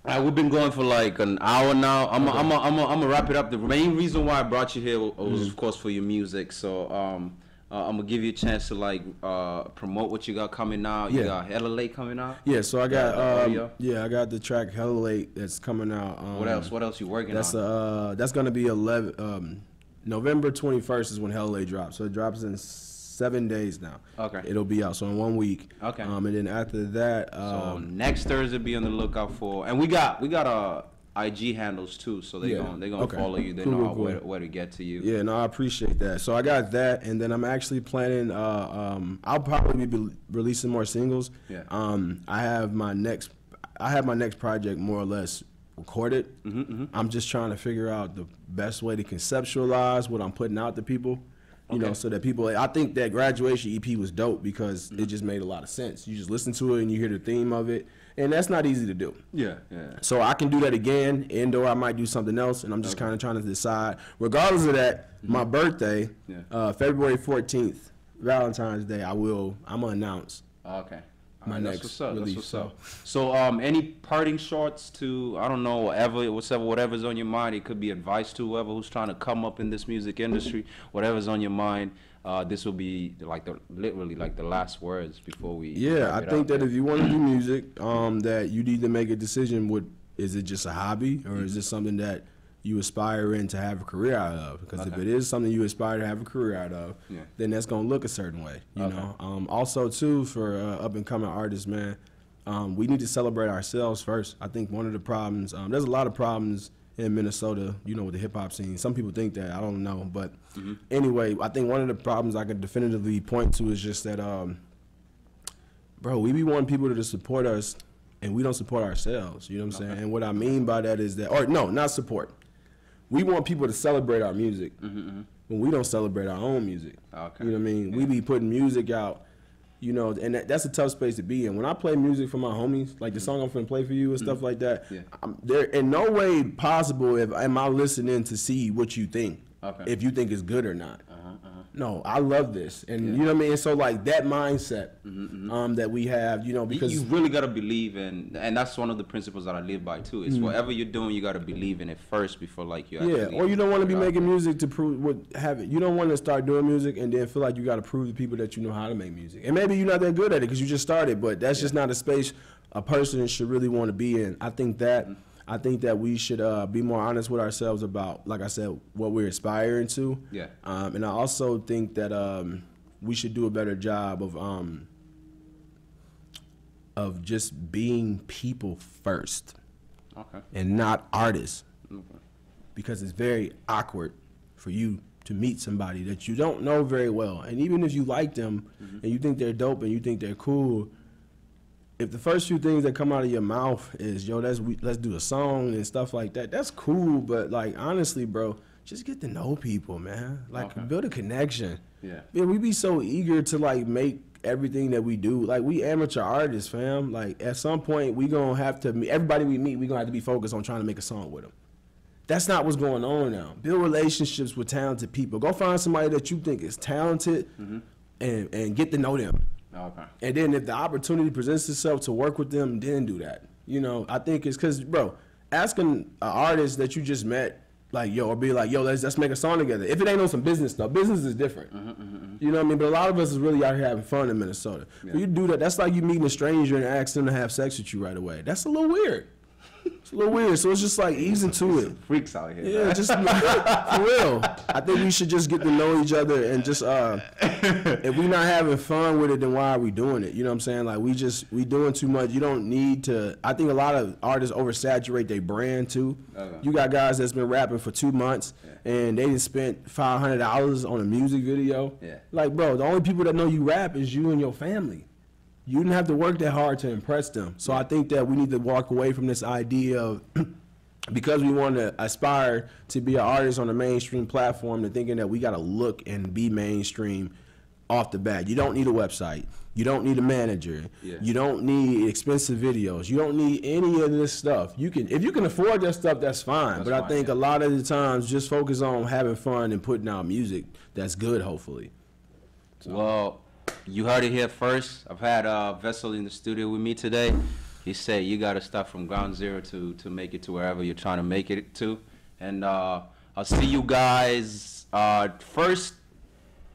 S1: All right, we've been going for like an hour now. I'm gonna wrap it up. The main reason why I brought you here was, of course, for your music. So I'm gonna give you a chance to like promote what you got coming out. You got Hella Late coming out.
S2: Yeah, so I got I got the track Hella Late that's coming out.
S1: What else? What else you working on?
S2: That's gonna be November 21st is when Hella Late drops. So it drops in 7 days now.
S1: Okay.
S2: It'll be out, so in 1 week.
S1: Okay.
S2: And then after that,
S1: so next Thursday, be on the lookout for, and we got IG handles too, so they're gonna follow you. They know where to get to you.
S2: Yeah, no, I appreciate that. So I got that, and then I'm actually planning. I'll probably be releasing more singles.
S1: Yeah.
S2: I have my next project more or less recorded. I'm just trying to figure out the best way to conceptualize what I'm putting out to people. You know, so that people. I think that Graduation EP was dope because it just made a lot of sense. You just listen to it and you hear the theme of it. And that's not easy to do.
S1: Yeah.
S2: So I can do that again, and/or I might do something else, and I'm just kind of trying to decide. Regardless of that, my birthday, February 14th, Valentine's Day, I'm gonna announce.
S1: Okay.
S2: My next release.
S1: That's what's up. So, any parting shots to, I don't know, whatever's on your mind. It could be advice to whoever who's trying to come up in this music industry. Whatever's on your mind. This will be literally the last words before we.
S2: Yeah, I think that if you want to do music, that you need to make a decision. Is it just a hobby, or is it something that you aspire in to have a career out of? Because if it is something you aspire to have a career out of, then that's gonna look a certain way. You know. Also, too, for up and coming artists, man, we need to celebrate ourselves first. I think one of the problems, there's a lot of problems in Minnesota, you know, with the hip hop scene. Some people think that, I don't know, but anyway, I think one of the problems I could definitively point to is just that, bro, we be wanting people to support us, and we don't support ourselves. You know what I'm saying? And what I mean by that is that, or no, not support. We want people to celebrate our music when we don't celebrate our own music.
S1: Okay.
S2: You know what I mean? We be putting music out, you know, and that's a tough space to be in. When I play music for my homies, like the song I'm finna play for you and stuff like that, there in no way possible am I listening to see what you think, if you think it's good or not. No, I love this, and you know what I mean. So like that mindset that we have, you know, because
S1: you really gotta believe in, and that's one of the principles that I live by too. Is whatever you're doing, you gotta believe in it first before like you.
S2: Or you don't want to be making music to prove You don't want to start doing music and then feel like you gotta prove to people that you know how to make music, and maybe you're not that good at it because you just started. But that's just not a space a person should really want to be in. I think that we should be more honest with ourselves about, like I said, what we're aspiring to.
S1: Yeah.
S2: And I also think that we should do a better job of just being people first.
S1: Okay.
S2: And not artists.
S1: Okay.
S2: Because it's very awkward for you to meet somebody that you don't know very well. And even if you like them and you think they're dope and you think they're cool, if the first few things that come out of your mouth is, yo, let's do a song and stuff like that, that's cool. But like, honestly, bro, just get to know people, man. Like, build a connection.
S1: Yeah.
S2: Man, we be so eager to like make everything that we do. Like, we amateur artists, fam. Like, at some point, we gonna have to meet everybody we meet. We gonna have to be focused on trying to make a song with them. That's not what's going on now. Build relationships with talented people. Go find somebody that you think is talented and get to know them.
S1: Okay.
S2: And then if the opportunity presents itself to work with them, then do that. You know, I think it's because, bro, asking an artist that you just met, like, yo, or be like, yo, let's make a song together. If it ain't on some business stuff, business is different. You know what I mean? But a lot of us is really out here having fun in Minnesota. Yeah. For you to do that, that's like you meeting a stranger and asking them to have sex with you right away. That's a little weird. It's a little weird, so it's just like ease into it.
S1: Freaks out here.
S2: Yeah, just for real. I think we should just get to know each other and just if we not having fun with it, then why are we doing it? You know what I'm saying? Like we doing too much. You don't need to. I think a lot of artists oversaturate their brand too. You got guys that's been rapping for 2 months and they just spent $500 on a music video. Yeah. Like, bro, the only people that know you rap is you and your family. You didn't have to work that hard to impress them. So I think that we need to walk away from this idea of, because we want to aspire to be an artist on a mainstream platform, to thinking that we got to look and be mainstream off the bat. You don't need a website. You don't need a manager. Yeah. You don't need expensive videos. You don't need any of this stuff. If you can afford that stuff, that's fine. But I think a lot of the times, just focus on having fun and putting out music that's good, hopefully.
S1: So. Well, you heard it here first. I've had Vessle in the studio with me today. He said you got to start from ground zero to make it to wherever you're trying to make it to. And I'll see you guys first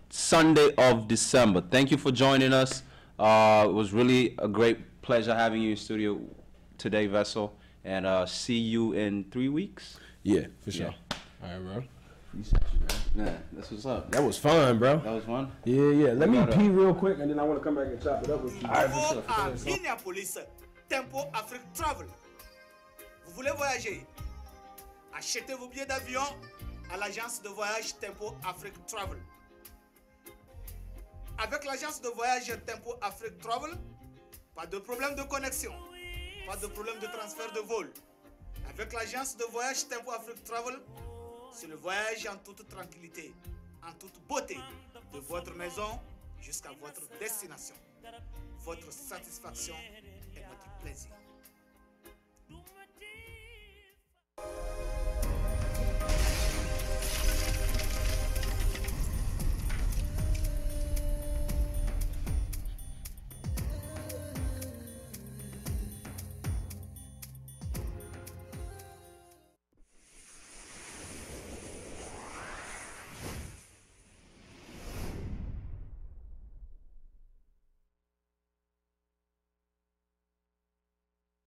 S1: Sunday of December. Thank you for joining us. It was really a great pleasure having you in studio today, Vessle. And see you in 3 weeks.
S2: Yeah, for sure.
S1: Yeah.
S2: All right, bro.
S1: Appreciate you, man. Yeah, that's what's up.
S2: That was fun, bro.
S1: That was fun?
S2: Yeah. Let me pee real quick, and then I want to come back and chop it up with you.
S3: Tempo à Minneapolis, Tempo Afrique Travel. Vous voulez voyager? Achetez vos billets d'avion à l'agence de voyage Tempo Afrique Travel. Avec l'agence de voyage Tempo Afrique Travel, pas de problème de connexion, pas de problème de transfert de vol. Avec l'agence de voyage Tempo Afrique Travel, c'est le voyage en toute tranquillité, en toute beauté, de votre maison jusqu'à votre destination. Votre satisfaction est notre plaisir.